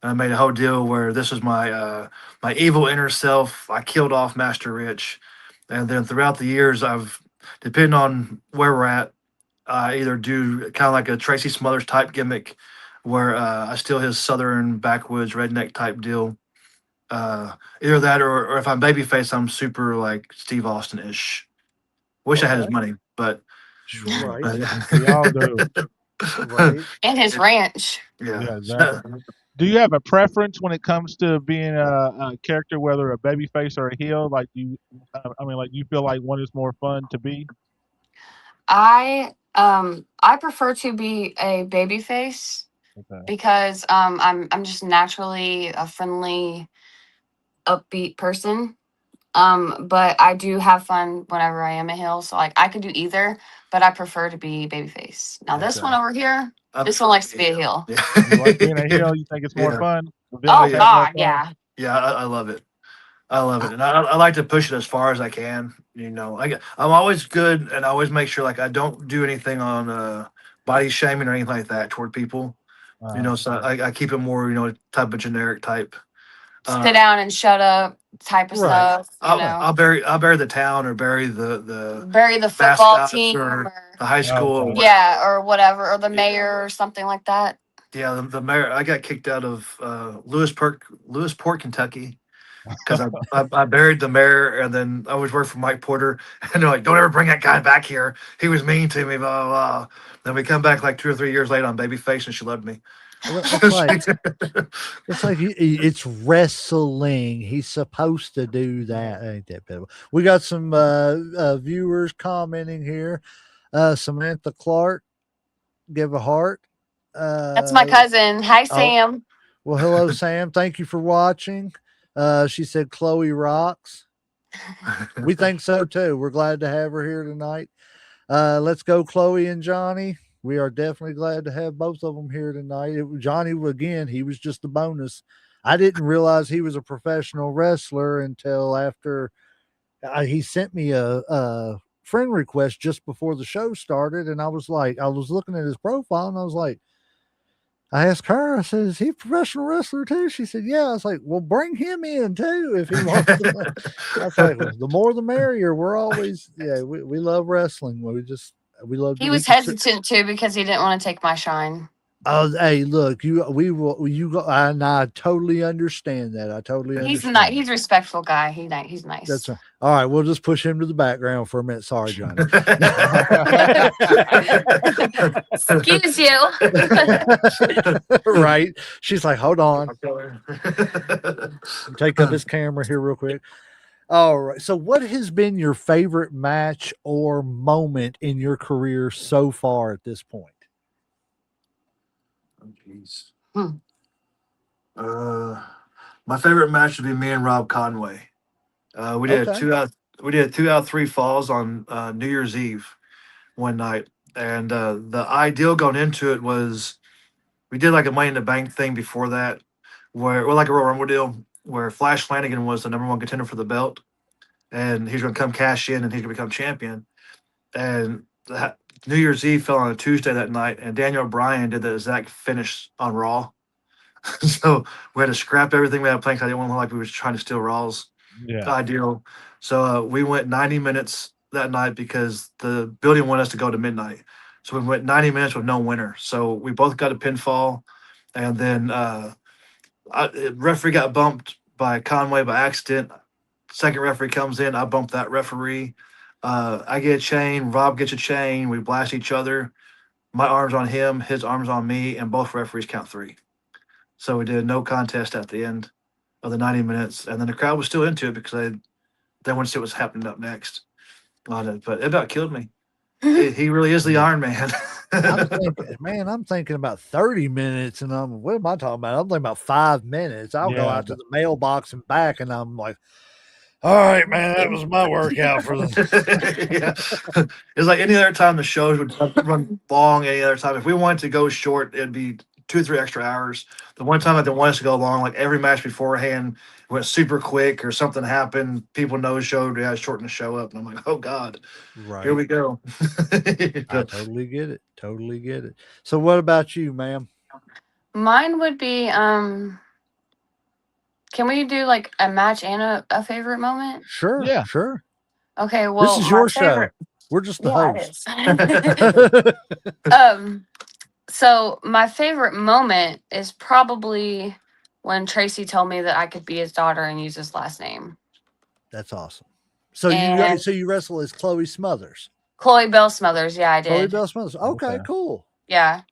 Speaker 4: And I made a whole deal where this was my evil inner self. I killed off Master Rich. And then throughout the years, depending on where we're at, I either do kind of like a Tracy Smothers type gimmick where I steal his southern backwoods redneck type deal. Either that or if I'm babyface, I'm super like Steve Austin ish. Wish I had his
Speaker 1: Okay.
Speaker 4: money, but
Speaker 1: Right.
Speaker 3: We all do.
Speaker 1: Right.
Speaker 5: And his ranch.
Speaker 3: Yeah,
Speaker 4: yeah.
Speaker 3: exactly. Do you have a preference when it comes to being a character, whether a baby face or a heel? Like, like, you feel like one is more fun to be?
Speaker 5: I prefer to be a baby face
Speaker 3: Okay.
Speaker 5: because I'm just naturally a friendly, upbeat person. But I do have fun whenever I am a heel. So like I could do either, but I prefer to be babyface. Now this
Speaker 3: Okay.
Speaker 5: one over here,
Speaker 4: I'm
Speaker 5: this one likes to be a heel.
Speaker 3: You like being a heel? You think it's more
Speaker 4: Yeah.
Speaker 3: fun? The
Speaker 5: Oh
Speaker 3: villains have more
Speaker 5: God,
Speaker 3: fun?
Speaker 5: yeah.
Speaker 4: Yeah, I love it. I love it, and I like to push it as far as I can. I'm always good, and I always make sure like I don't do anything on body shaming or anything like that toward people. So I keep it more type of generic type.
Speaker 5: Sit down and shut up type of
Speaker 1: Right.
Speaker 5: stuff.
Speaker 4: I'll bury the town or bury the
Speaker 5: Bury the football
Speaker 4: mascots
Speaker 5: team
Speaker 4: or
Speaker 5: or
Speaker 4: the high school.
Speaker 3: Okay.
Speaker 4: Or
Speaker 5: yeah, or whatever, or the mayor or something like that.
Speaker 4: yeah, the mayor. I got kicked out of Lewisport, Kentucky, because I buried the mayor, and then I was working for Mike Porter, and they're like, "Don't ever bring that guy back here. He was mean to me." Blah blah. Blah. Then we come back like 2 or 3 years later on Babyface, and she loved me.
Speaker 1: Well, it's like it's wrestling. He's supposed to do that. Ain't that bad? We got some viewers commenting here. Samantha Clark, give a heart.
Speaker 5: That's my cousin. Hi, Sam.
Speaker 1: Well, hello, Sam. Thank you for watching. She said Khloe rocks. We think so too. We're glad to have her here tonight. Let's go, Khloe and Johnny. We are definitely glad to have both of them here tonight. Johnny, again, he was just a bonus. I didn't realize he was a professional wrestler until after he sent me a friend request just before the show started. And I was looking at his profile and I was like, I asked her, I said, is he a professional wrestler too? She said, yeah. I was like, well, bring him in too if he wants to. I was like, well, the more the merrier. We're always, we love wrestling. We love.
Speaker 5: He was hesitant too because he didn't want to take my shine.
Speaker 1: Oh, hey, look, you go, and I totally understand that. I totally understand.
Speaker 5: He's a respectful guy. He's nice.
Speaker 1: That's right. All right, we'll just push him to the background for a minute. Sorry, Johnny.
Speaker 5: Excuse you.
Speaker 1: Right? She's like, hold on. Take up his camera here real quick. All right. So, what has been your favorite match or moment in your career so far at this point?
Speaker 4: Oh, jeez. My favorite match would be me and Rob Conway. We did
Speaker 1: Okay.
Speaker 4: we did 2 out of 3 falls on New Year's Eve one night, and the ideal going into it was we did like a Money in the Bank thing before that, where or like a Royal Rumble deal where Flash Flanagan was the #1 contender for the belt, and he's going to come cash in and he's going to become champion. And New Year's Eve fell on a Tuesday that night, and Daniel Bryan did the exact finish on Raw. So we had to scrap everything we had planned because I didn't want to look like we were trying to steal Raw's
Speaker 3: Yeah.
Speaker 4: ideal. So we went 90 minutes that night because the building wanted us to go to midnight. So we went 90 minutes with no winner. So we both got a pinfall, and then referee got bumped by Conway by accident. Second referee comes in, I bump that referee. I get a chain, Rob gets a chain, we blast each other. My arm's on him, his arm's on me, and both referees count 3. So we did a no contest at the end of the 90 minutes, and then the crowd was still into it because they wanted to see what was happening up next on it. But it about killed me. He really is the Iron Man.
Speaker 1: I'm thinking about 30 minutes, and what am I talking about? I'm thinking about 5 minutes. I'll go
Speaker 3: Yeah,
Speaker 1: out to the mailbox and back, and I'm like, all right, man, that was my workout for the.
Speaker 4: Yeah. It's like any other time the shows would run long, any other time. If we wanted to go short, it'd be 2 or 3 extra hours. The one time that they want us to go long, like every match beforehand went super quick or something happened, people no showed, we had to shorten the show up. And I'm like, oh God, here
Speaker 1: Right.
Speaker 4: we go.
Speaker 1: I totally get it. Totally get it. So, what about you, ma'am?
Speaker 5: Mine would be can we do like a match and a favorite moment?
Speaker 1: Sure,
Speaker 3: yeah,
Speaker 1: sure.
Speaker 5: Okay,
Speaker 1: This
Speaker 5: well,
Speaker 1: is
Speaker 5: my
Speaker 1: your show.
Speaker 5: favorite.
Speaker 1: We're just the
Speaker 5: Yeah,
Speaker 1: hosts.
Speaker 5: it is. So my favorite moment is probably when Tracy told me that I could be his daughter and use his last name.
Speaker 1: That's awesome. So
Speaker 5: And
Speaker 1: you wrestle as Chloe Smothers.
Speaker 5: Khloe Bell Smothers, yeah, I
Speaker 1: Chloe
Speaker 5: did.
Speaker 1: Bell Smothers. Okay, cool.
Speaker 5: Yeah.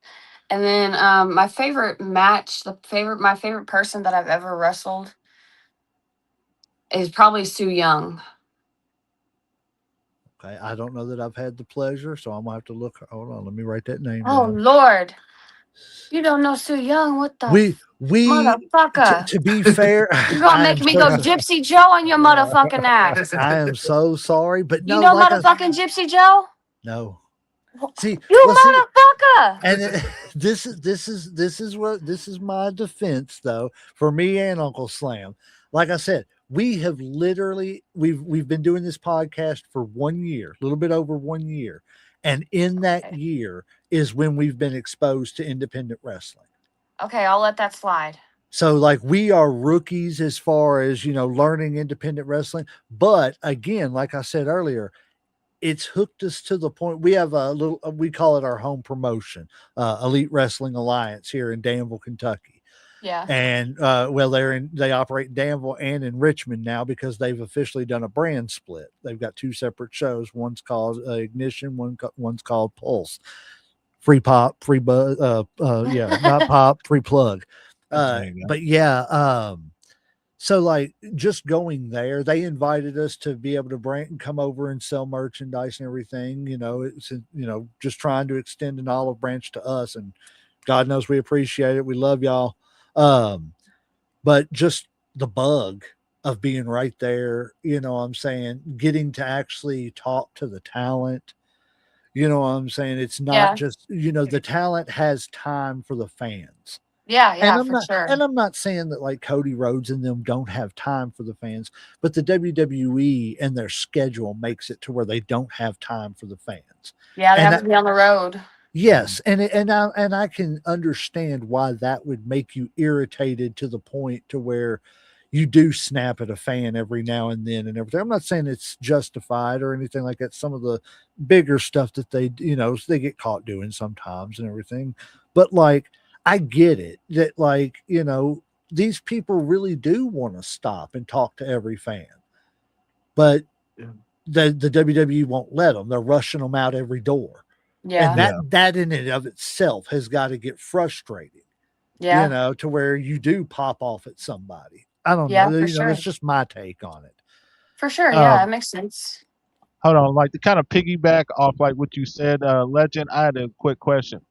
Speaker 5: And then my favorite match, my favorite person that I've ever wrestled is probably Sue Young.
Speaker 1: Okay, I don't know that I've had the pleasure, so I'm gonna have to look. Hold on, let me write that name
Speaker 5: Oh
Speaker 1: down.
Speaker 5: Lord. You don't know Sue Young. What the
Speaker 1: We
Speaker 5: motherfucker?
Speaker 1: to be fair,
Speaker 5: You're gonna
Speaker 1: I am
Speaker 5: make me
Speaker 1: so
Speaker 5: go Gypsy Joe on your motherfucking ass.
Speaker 1: I am so sorry, but
Speaker 5: You
Speaker 1: no,
Speaker 5: know
Speaker 1: like
Speaker 5: motherfucking Gypsy Joe?
Speaker 1: no. See,
Speaker 5: You motherfucker.
Speaker 1: and this is my defense though for me and Uncle Slam. Like I said, we have literally we've been doing this podcast for 1 year, a little bit over 1 year, and in that
Speaker 5: Okay.
Speaker 1: year is when we've been exposed to independent wrestling.
Speaker 5: Okay, I'll let that slide.
Speaker 1: So like we are rookies as far as learning independent wrestling, but again, like I said earlier, it's hooked us to the point we have a little we call it our home promotion, Elite Wrestling Alliance here in Danville, Kentucky.
Speaker 5: Yeah.
Speaker 1: And well, they operate in Danville and in Richmond now because they've officially done a brand split. They've got 2 separate shows. One's called Ignition, one's called Pulse. Free pop, free buzz, yeah, not pop, free plug. But yeah, so like just going there, they invited us to be able to come over and sell merchandise and everything. It's just trying to extend an olive branch to us, and God knows we appreciate it. We love y'all. But just the bug of being right there, what I'm saying, getting to actually talk to the talent. You know what I'm saying? It's not just, the talent has time for the fans.
Speaker 5: Yeah,
Speaker 1: And
Speaker 5: for sure.
Speaker 1: And I'm not saying that like Cody Rhodes and them don't have time for the fans, but the WWE and their schedule makes it to where they don't have time for the fans.
Speaker 5: Yeah, they have to be on the road.
Speaker 1: Yes, and I can understand why that would make you irritated to the point to where you do snap at a fan every now and then and everything. I'm not saying it's justified or anything like that. Some of the bigger stuff that they get caught doing sometimes and everything, but like I get it that like these people really do want to stop and talk to every fan, but the WWE won't let them. They're rushing them out every door.
Speaker 5: Yeah.
Speaker 1: And that in and of itself has got to get frustrating.
Speaker 5: Yeah.
Speaker 1: To where you do pop off at somebody. I don't
Speaker 5: Yeah,
Speaker 1: know.
Speaker 5: for sure.
Speaker 1: That's just my take on it.
Speaker 5: For sure. Yeah, that makes sense.
Speaker 3: Hold on, like to kind of piggyback off like what you said, Legend. I had a quick question.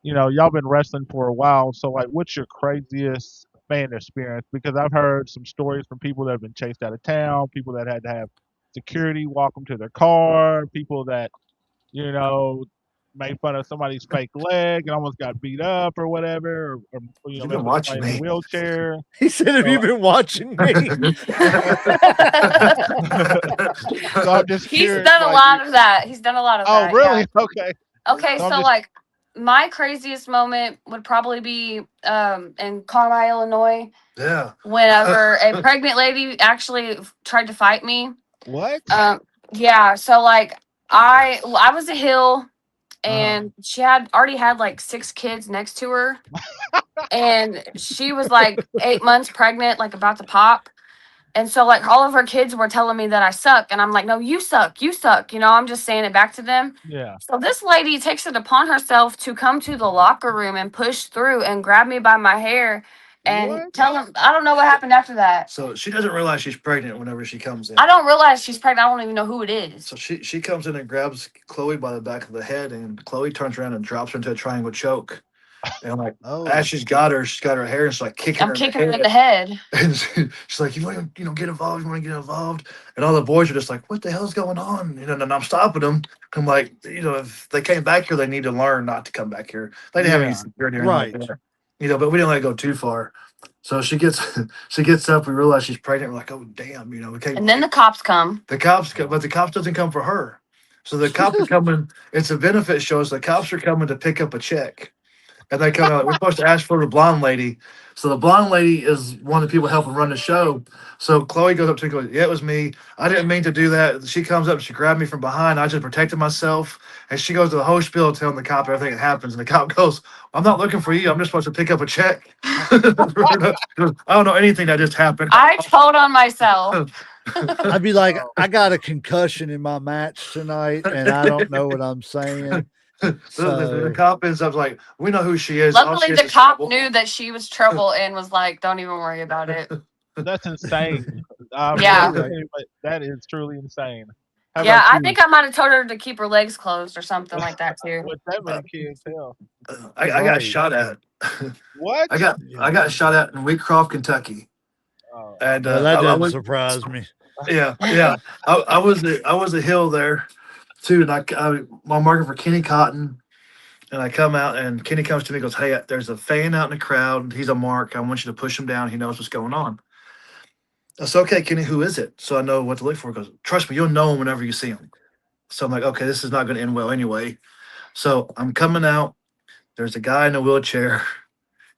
Speaker 3: Y'all been wrestling for a while, so like, what's your craziest fan experience because I've heard some stories from people that have been chased out of town, people that had to have security walk them to their car, people that you know made fun of somebody's fake leg and almost got beat up or whatever, or
Speaker 4: You've
Speaker 3: messed
Speaker 4: been
Speaker 3: with
Speaker 4: watching
Speaker 3: somebody in a
Speaker 4: me.
Speaker 3: wheelchair.
Speaker 1: He said, "Have you
Speaker 3: So,
Speaker 1: been watching me?"
Speaker 3: so I'm just
Speaker 5: He's
Speaker 3: curious,
Speaker 5: done a
Speaker 3: like,
Speaker 5: lot of that. He's done a lot of
Speaker 3: oh,
Speaker 5: that. Yeah.
Speaker 3: really? Okay.
Speaker 5: Okay,
Speaker 3: So I'm
Speaker 5: so
Speaker 3: just,
Speaker 5: like my craziest moment would probably be in Carlisle, Illinois,
Speaker 4: Yeah.
Speaker 5: whenever a pregnant lady actually tried to fight me.
Speaker 3: what?
Speaker 5: Yeah, so like I was a hill
Speaker 4: Uh-huh.
Speaker 5: and she had already had like 6 kids next to her and she was like 8 months pregnant, like about to pop. And so like all of her kids were telling me that I suck. And I'm like, no, you suck. You suck. You know, I'm just saying it back to them.
Speaker 3: Yeah.
Speaker 5: So this lady takes it upon herself to come to the locker room and push through and grab me by my hair and
Speaker 3: What?
Speaker 5: tell them I don't know what happened after that.
Speaker 4: So she doesn't realize she's pregnant whenever she comes in.
Speaker 5: I don't realize she's pregnant. I don't even know who it is.
Speaker 4: So she comes in and grabs Khloe by the back of the head, and Khloe turns around and drops her into a triangle choke. And like
Speaker 1: Oh,
Speaker 4: as she's got her hair, and she's like kicking
Speaker 5: I'm
Speaker 4: her
Speaker 5: kicking
Speaker 4: in
Speaker 5: her
Speaker 4: the
Speaker 5: in the
Speaker 4: head.
Speaker 5: head.
Speaker 4: And she's like, you want to, get involved? You want to get involved? And all the boys are just like, what the hell's going on? And I'm stopping them. I'm like, if they came back here, they need to learn not to come back here. They didn't have any
Speaker 3: Yeah.
Speaker 4: security or anything
Speaker 1: right.
Speaker 4: like that. But we didn't let it go too far. So she gets she gets up. We realize she's pregnant. We're like, oh damn, we can't.
Speaker 5: And then the cops come.
Speaker 4: The cops, but the cops doesn't come for her. So the cops are coming. It's a benefit show. So the cops are coming to pick up a check. And they come out. We're supposed to ask for the blonde lady. So the blonde lady is one of the people helping run the show. So Khloe goes up to her and goes, yeah, it was me. I didn't mean to do that. She comes up, she grabbed me from behind. I just protected myself. And she goes to the whole spiel telling the cop everything that happens. And the cop goes, I'm not looking for you. I'm just supposed to pick up a check. I don't know anything that just happened.
Speaker 5: I told on myself.
Speaker 1: I'd be like, I got a concussion in my match tonight, and I don't know what I'm saying.
Speaker 4: The
Speaker 1: So
Speaker 4: cop ends up like, we know who she is. All
Speaker 5: Luckily,
Speaker 4: she is
Speaker 5: the
Speaker 4: is
Speaker 5: cop
Speaker 4: trouble.
Speaker 5: knew that she was trouble and was like, "Don't even worry about it."
Speaker 3: That's insane. I'm
Speaker 5: Yeah.
Speaker 3: listening, but that is truly insane. How
Speaker 5: Yeah,
Speaker 3: about
Speaker 5: I
Speaker 3: you?
Speaker 5: think I might have told her to keep her legs closed or something like that too.
Speaker 3: With that many kids, hell.
Speaker 4: I got
Speaker 1: Right.
Speaker 4: shot at.
Speaker 3: What?
Speaker 4: I got shot at in Wheatcroft, Kentucky.
Speaker 3: Oh,
Speaker 4: And
Speaker 1: well, that
Speaker 4: I
Speaker 1: doesn't
Speaker 4: was
Speaker 1: surprise me.
Speaker 4: yeah. I was a hill there too, and I'm working for Kenny Cotton, and I come out, and Kenny comes to me and goes, "Hey, there's a fan out in the crowd. He's a mark. I want you to push him down. He knows what's going on." I said, "Okay, Kenny, who is it?" So I know what to look for. He goes, "Trust me, you'll know him whenever you see him." So I'm like, "Okay, this is not going to end well anyway." So I'm coming out. There's a guy in a wheelchair.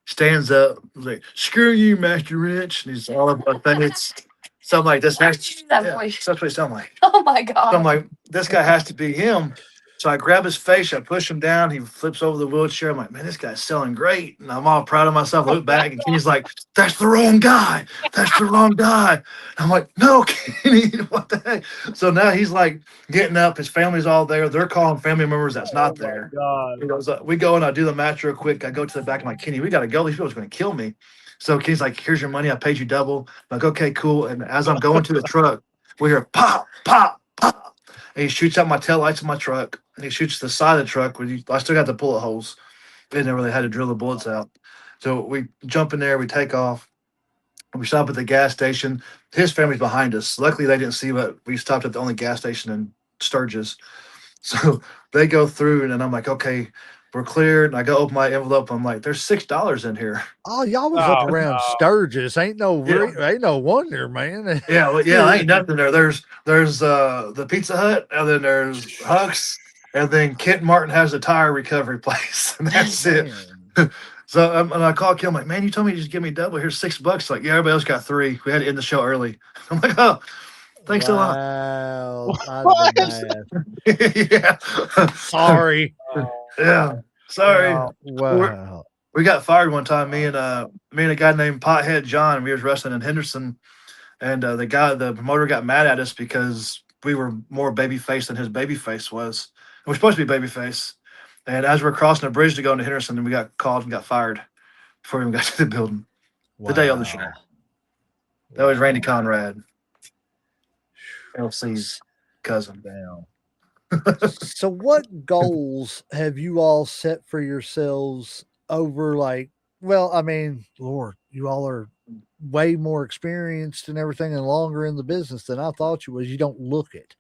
Speaker 4: Stands up, like, "Screw you, Master Wrench," and he's all up my face. So I'm like, "This
Speaker 5: Why
Speaker 4: has
Speaker 5: did you do that voice?
Speaker 4: that's what he sound like."
Speaker 5: Oh my
Speaker 4: So I'm
Speaker 5: god!
Speaker 4: like, this guy has to be him. So I grab his face, I push him down. He flips over the wheelchair. I'm like, man, this guy's selling great. And I'm all proud of myself. I look back and Kenny's like, that's the wrong guy. That's the wrong guy. And I'm like, no, Kenny, what the heck? So now he's like getting up. His family's all there. They're calling family members that's
Speaker 3: oh
Speaker 4: not
Speaker 3: my
Speaker 4: there.
Speaker 3: God.
Speaker 4: He goes, we go and I do the match real quick. I go to the back. I'm like, Kenny, we got to go. These people are going to kill me. So Kenny's like, here's your money. I paid you double. I'm like, okay, cool. And as I'm going to the truck, we hear pop, pop, pop. And he shoots out my taillights of my truck. And he shoots the side of the truck. I still got the bullet holes. They never really had to drill the bullets out. So we jump in there, we take off. We stop at the gas station. His family's behind us. Luckily, they didn't see what we stopped at the only gas station in Sturgis. So they go through, and then I'm like, okay, we're cleared. And I go open my envelope. I'm like, there's $6 in here.
Speaker 1: Oh, y'all was up
Speaker 3: Oh,
Speaker 1: around
Speaker 3: no.
Speaker 1: Sturgis. Ain't no wonder, man.
Speaker 4: Yeah, ain't nothing there. There's the Pizza Hut, and then there's Huck's, and then Kent Martin has a tire recovery place, and that's it.
Speaker 1: Man.
Speaker 4: So and I call Kim, I'm like, man, you told me to just give me double. Here's $6. Like, yeah, everybody else got 3. We had to end the show early. I'm like, oh, thanks a lot.
Speaker 1: Wow. I'd
Speaker 3: What?
Speaker 1: have been mad.
Speaker 4: Yeah,
Speaker 1: Sorry.
Speaker 4: yeah. Sorry.
Speaker 3: Wow.
Speaker 1: Wow.
Speaker 4: We got fired one time. Me and a guy named Pothead John. We was wrestling in Henderson, and the promoter got mad at us because we were more babyface than his babyface was. We're supposed to be babyface. And as we're crossing the bridge to go into Henderson, then we got called and got fired before we even got to the building. The day on the show.
Speaker 1: Wow.
Speaker 4: That was Randy Conrad, LC's cousin.
Speaker 3: Damn.
Speaker 1: So what goals have you all set for yourselves over like Well, I mean, Lord, you all are way more experienced and everything and longer in the business than I thought you was. You don't look it.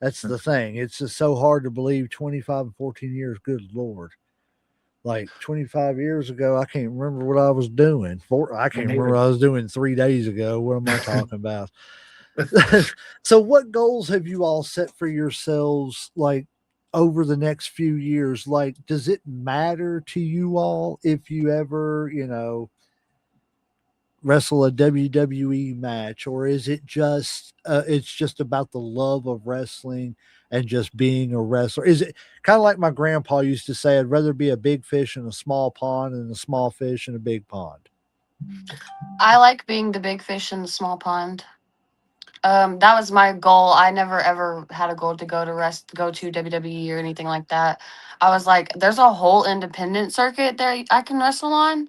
Speaker 1: That's the thing. It's just so hard to believe 25 and 14 years. Good Lord. Like 25 years ago, I can't remember what I was doing. I
Speaker 4: Me
Speaker 1: can't remember
Speaker 4: neither.
Speaker 1: what I was doing 3 days ago. What am I talking about? So, what goals have you all set for yourselves, like over the next few years? Like, does it matter to you all if you ever, wrestle a WWE match, or is it just it's just about the love of wrestling and just being a wrestler? Is it kind of like my grandpa used to say, I'd rather be a big fish in a small pond than a small fish in a big pond?
Speaker 5: I like being the big fish in the small pond. That was my goal. I never ever had a goal to go to WWE or anything like that. I was like, there's a whole independent circuit there I can wrestle on.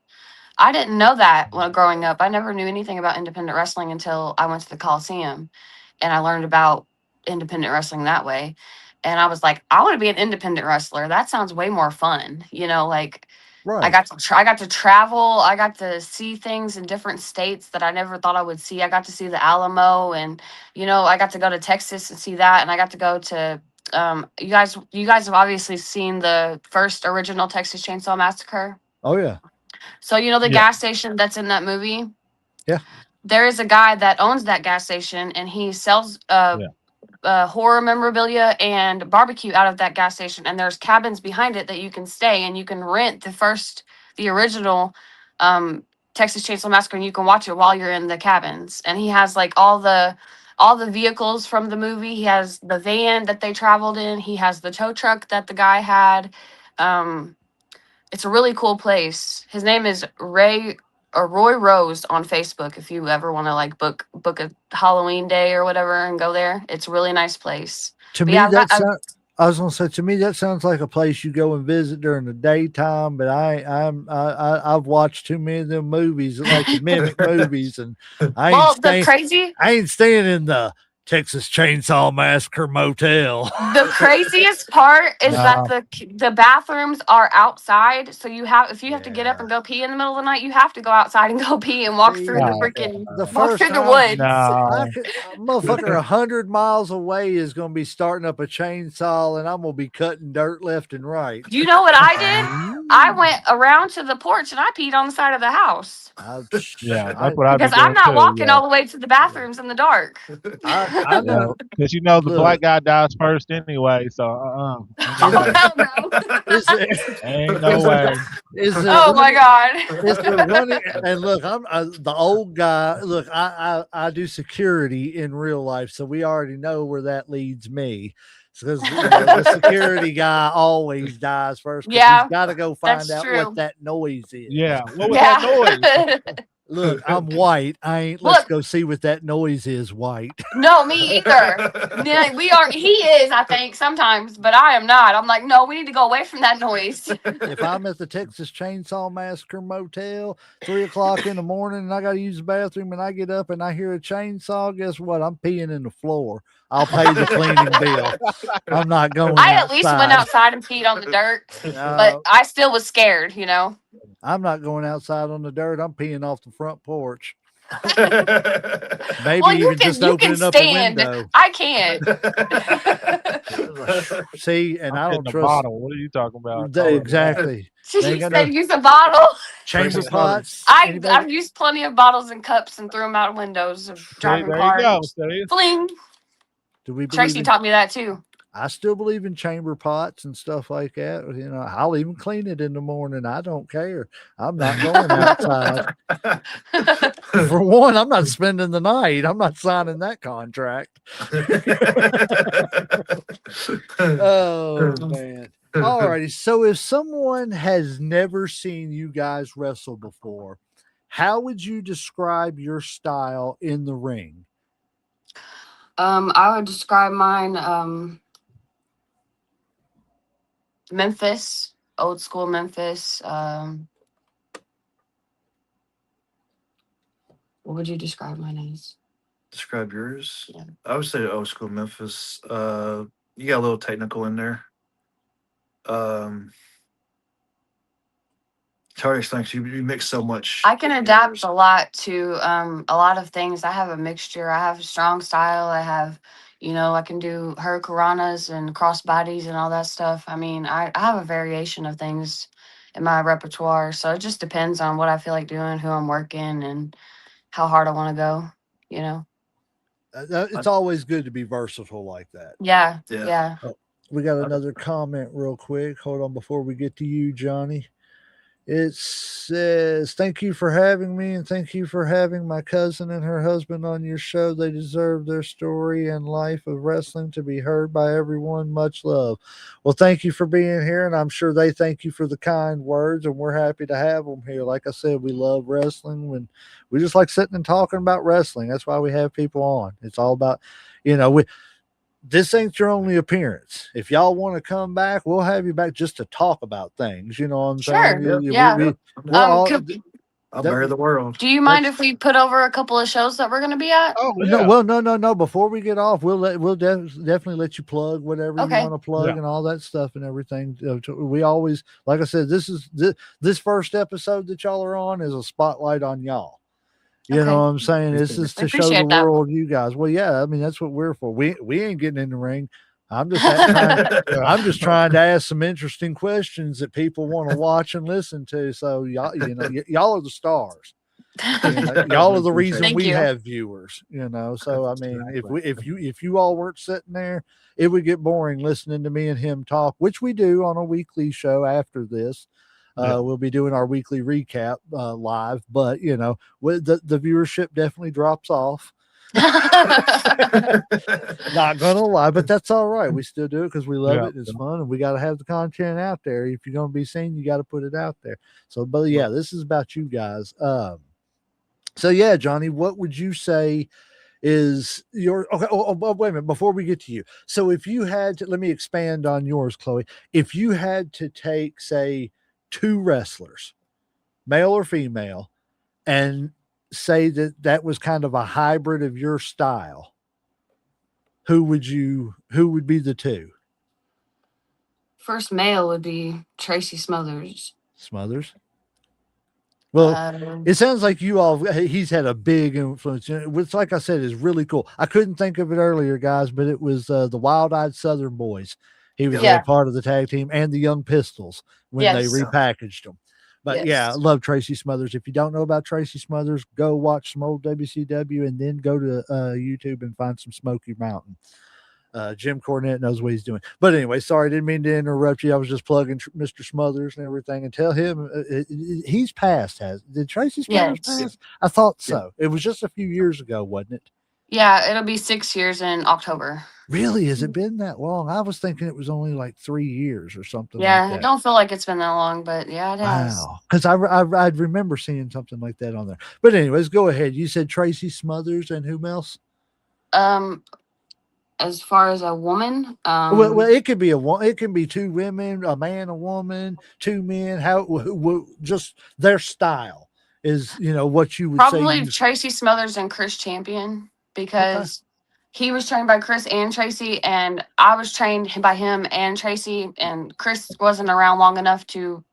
Speaker 5: I didn't know that when growing up. I never knew anything about independent wrestling until I went to the Coliseum and I learned about independent wrestling that way. And I was like, I want to be an independent wrestler. That sounds way more fun. Like
Speaker 1: Right.
Speaker 5: I got to travel. I got to see things in different states that I never thought I would see. I got to see the Alamo, and I got to go to Texas and see that, and I got to go to you guys have obviously seen the first original Texas Chainsaw Massacre.
Speaker 1: Oh yeah.
Speaker 5: So the
Speaker 3: Yeah.
Speaker 5: gas station that's in that movie,
Speaker 1: Yeah.
Speaker 5: there is a guy that owns that gas station, and he sells
Speaker 3: Yeah.
Speaker 5: horror memorabilia and barbecue out of that gas station. And there's cabins behind it that you can stay, and you can rent the original um, Texas Chainsaw Massacre, and you can watch it while you're in the cabins. And he has like all the vehicles from the movie. He has the van that they traveled in. He has the tow truck that the guy had. Um, it's a really cool place. His name is Roy Rose on Facebook. If you ever want to like book a Halloween day or whatever and go there, it's a really nice place.
Speaker 1: To
Speaker 5: But
Speaker 1: me,
Speaker 5: yeah,
Speaker 1: that's not. I was gonna say, to me, that sounds like a place you go and visit during the daytime. But I've watched too many of them movies that like to mimic movies, and I ain't
Speaker 5: well, the
Speaker 1: staying.
Speaker 5: crazy
Speaker 1: I ain't staying in the Texas Chainsaw Massacre motel.
Speaker 5: The craziest part is that
Speaker 3: No.
Speaker 5: the bathrooms are outside. So if you have to get up
Speaker 1: Yeah.
Speaker 5: and go pee in the middle of the night, you have to go outside and go pee and walk through
Speaker 1: See,
Speaker 5: the
Speaker 3: No.
Speaker 5: freaking
Speaker 1: the
Speaker 5: walk
Speaker 1: first
Speaker 5: through the
Speaker 1: time
Speaker 5: woods.
Speaker 1: I
Speaker 3: No.
Speaker 1: could, a motherfucker 100 miles away is gonna be starting up a chainsaw, and I'm gonna be cutting dirt left and right.
Speaker 5: Do you know what I did? I went around to the porch and I peed on the side of the house
Speaker 1: I,
Speaker 3: Yeah,
Speaker 1: I,
Speaker 3: that's what I'd be
Speaker 5: because I'm
Speaker 3: doing
Speaker 5: not
Speaker 3: too.
Speaker 5: walking
Speaker 3: Yeah.
Speaker 5: all the way to the bathrooms in the dark.
Speaker 1: I
Speaker 3: Yeah.
Speaker 1: done
Speaker 3: Because the black
Speaker 1: look.
Speaker 3: guy dies first anyway. So ain't no
Speaker 1: Is
Speaker 5: Oh
Speaker 3: way.
Speaker 5: hell no!
Speaker 1: is there
Speaker 3: Ain't no
Speaker 1: is
Speaker 3: way.
Speaker 1: is there
Speaker 5: Oh
Speaker 1: one?
Speaker 5: my god!
Speaker 1: Is there one? And look, I'm the old guy. Look, I do security in real life, so we already know where that leads me. Because the security guy always dies first because he's
Speaker 5: Yeah,
Speaker 1: got to go find
Speaker 5: that's
Speaker 1: out what
Speaker 5: true.
Speaker 1: that noise is.
Speaker 3: Yeah. What was that noise?
Speaker 5: Yeah.
Speaker 1: Look, I'm white. I ain't. Let's
Speaker 5: Look,
Speaker 1: go see what that noise is. White.
Speaker 5: no, me either. Yeah, we are. He is, I think, sometimes, but I am not. I'm like, no, we need to go away from that noise.
Speaker 1: If I'm at the Texas Chainsaw Massacre Motel, 3 o'clock in the morning, and I got to use the bathroom, and I get up and I hear a chainsaw, guess what? I'm peeing in the floor. I'll pay the cleaning bill. I'm not going
Speaker 5: I at least went
Speaker 1: outside.
Speaker 5: outside and peed on the dirt, but
Speaker 1: Uh,
Speaker 5: I still was scared.
Speaker 1: I'm not going outside on the dirt. I'm peeing off the front porch. Maybe
Speaker 5: Well, you
Speaker 1: even
Speaker 5: can
Speaker 1: just
Speaker 5: you can
Speaker 1: opening up a
Speaker 5: stand.
Speaker 1: window.
Speaker 5: I can't.
Speaker 1: See, and
Speaker 3: I'm
Speaker 1: I don't
Speaker 3: getting a
Speaker 1: trust.
Speaker 3: bottle. What are you talking about?
Speaker 1: Exactly.
Speaker 5: She
Speaker 1: They ain't got
Speaker 5: said
Speaker 1: no
Speaker 5: use a bottle.
Speaker 1: chamber
Speaker 4: Tracy Smothers.
Speaker 1: pots.
Speaker 5: I've
Speaker 1: Anybody?
Speaker 5: I've used plenty of bottles and cups and threw them out windows of
Speaker 3: See,
Speaker 5: driving
Speaker 3: there you go.
Speaker 5: cars.
Speaker 3: See?
Speaker 5: Fling.
Speaker 1: Do we believe
Speaker 5: Tracy
Speaker 1: in?
Speaker 5: taught me that too.
Speaker 1: I still believe in chamber pots and stuff like that. I'll even clean it in the morning. I don't care. I'm not going outside. For one, I'm not spending the night. I'm not signing that contract. Oh man. Alrighty. So if someone has never seen you guys wrestle before, how would you describe your style in the ring?
Speaker 5: I would describe mine Memphis, old school Memphis. What would you describe mine as?
Speaker 4: Describe yours.
Speaker 5: Yeah.
Speaker 4: I would say old school Memphis. You got a little technical in there. totally explains. You mix so much.
Speaker 5: I can adapt a lot to a lot of things. I have a mixture. I have a strong style. I have, I can do hurricanranas and cross bodies and all that stuff. I mean, I have a variation of things in my repertoire. So it just depends on what I feel like doing, who I'm working, and how hard I want to go. You know.
Speaker 1: It's always good to be versatile like that.
Speaker 5: Yeah.
Speaker 4: Yeah.
Speaker 5: Yeah.
Speaker 1: Oh, we got another comment real quick. Hold on before we get to you, Johnny. It says, "Thank you for having me, and thank you for having my cousin and her husband on your show. They deserve their story and life of wrestling to be heard by everyone. Much love." Well, thank you for being here, and I'm sure they thank you for the kind words, and we're happy to have them here. Like I said, we love wrestling, and we just like sitting and talking about wrestling. That's why we have people on. It's all about, we this ain't your only appearance. If y'all want to come back, we'll have you back just to talk about things. You know what I'm
Speaker 5: Sure.
Speaker 1: saying?
Speaker 5: Yeah.
Speaker 1: We're all
Speaker 4: I'll
Speaker 1: that-
Speaker 4: bury the world.
Speaker 5: Do you mind
Speaker 1: that's
Speaker 5: if we put over a couple of shows that we're going to be at?
Speaker 3: Oh
Speaker 1: no,
Speaker 3: yeah.
Speaker 1: well, no. Before we get off, we'll definitely let you plug whatever you
Speaker 5: Okay.
Speaker 1: want to plug
Speaker 3: Yeah.
Speaker 1: and all that stuff and everything. We always, like I said, this first episode that y'all are on is a spotlight on y'all. You
Speaker 5: Okay.
Speaker 1: know what I'm saying? This is
Speaker 5: I
Speaker 1: to show the
Speaker 5: appreciate that.
Speaker 1: world you guys. Well, yeah, I mean that's what we're for. We ain't getting in the ring. I'm just trying. I'm just trying to ask some interesting questions that people want to watch and listen to. So y'all, y'all are the stars. Y'all are the reason
Speaker 5: Thank
Speaker 1: we
Speaker 5: you.
Speaker 1: have viewers. So I mean,
Speaker 3: Exactly.
Speaker 1: if you all weren't sitting there, it would get boring listening to me and him talk, which we do on a weekly show after this.
Speaker 3: Yeah.
Speaker 1: We'll be doing our weekly recap live, but the viewership definitely drops off. Not gonna lie, but that's all right. We still do it because we love
Speaker 3: Yeah.
Speaker 1: it. It's fun, and we got to have the content out there. If you're gonna be seen, you got to put it out there. So, but yeah, this is about you guys. So yeah, Johnny, what would you say is your okay? Wait a minute before we get to you. So if you had to, let me expand on yours, Khloe. If you had to take, say, two wrestlers, male or female, and say that was kind of a hybrid of your style, who would be the two?
Speaker 5: First male would be Tracy Smothers.
Speaker 1: Smothers. Well,
Speaker 5: Um,
Speaker 1: it sounds like he's had a big influence, which, like I said, is really cool. I couldn't think of it earlier, guys, but it was the Wild Eyed Southern Boys. He was
Speaker 5: Yeah.
Speaker 1: a part of the tag team, and the Young Pistols when they
Speaker 5: Yes.
Speaker 1: repackaged them. But yeah, I
Speaker 5: Yes.
Speaker 1: love Tracy Smothers. If you don't know about Tracy Smothers, go watch some old WCW and then go to YouTube and find some Smoky Mountain. Jim Cornette knows what he's doing. But anyway, sorry, didn't mean to interrupt you. I was just plugging Mr. Smothers and everything, and tell him he's passed. Did Tracy Smothers
Speaker 5: Yes.
Speaker 1: pass? I thought so. It was just a few years ago, wasn't it?
Speaker 5: Yeah, it'll be 6 years in October.
Speaker 1: Really? Has it been that long? I was thinking it was only like 3 years or something
Speaker 5: Yeah,
Speaker 1: like
Speaker 5: I
Speaker 1: that.
Speaker 5: don't feel like it's been that long, but yeah, it has.
Speaker 1: Wow. Because I remember seeing something like that on there. But anyways, go ahead. You said Tracy Smothers and who else?
Speaker 5: As far as a woman,
Speaker 1: Well, it could be it can be two women, a man, a woman, two men. Just their style is, what you would
Speaker 5: probably
Speaker 1: say.
Speaker 5: Tracy Smothers and Chris Champion, because he was trained by Chris and Tracy, and I was trained by him and Tracy. And Chris wasn't around long enough to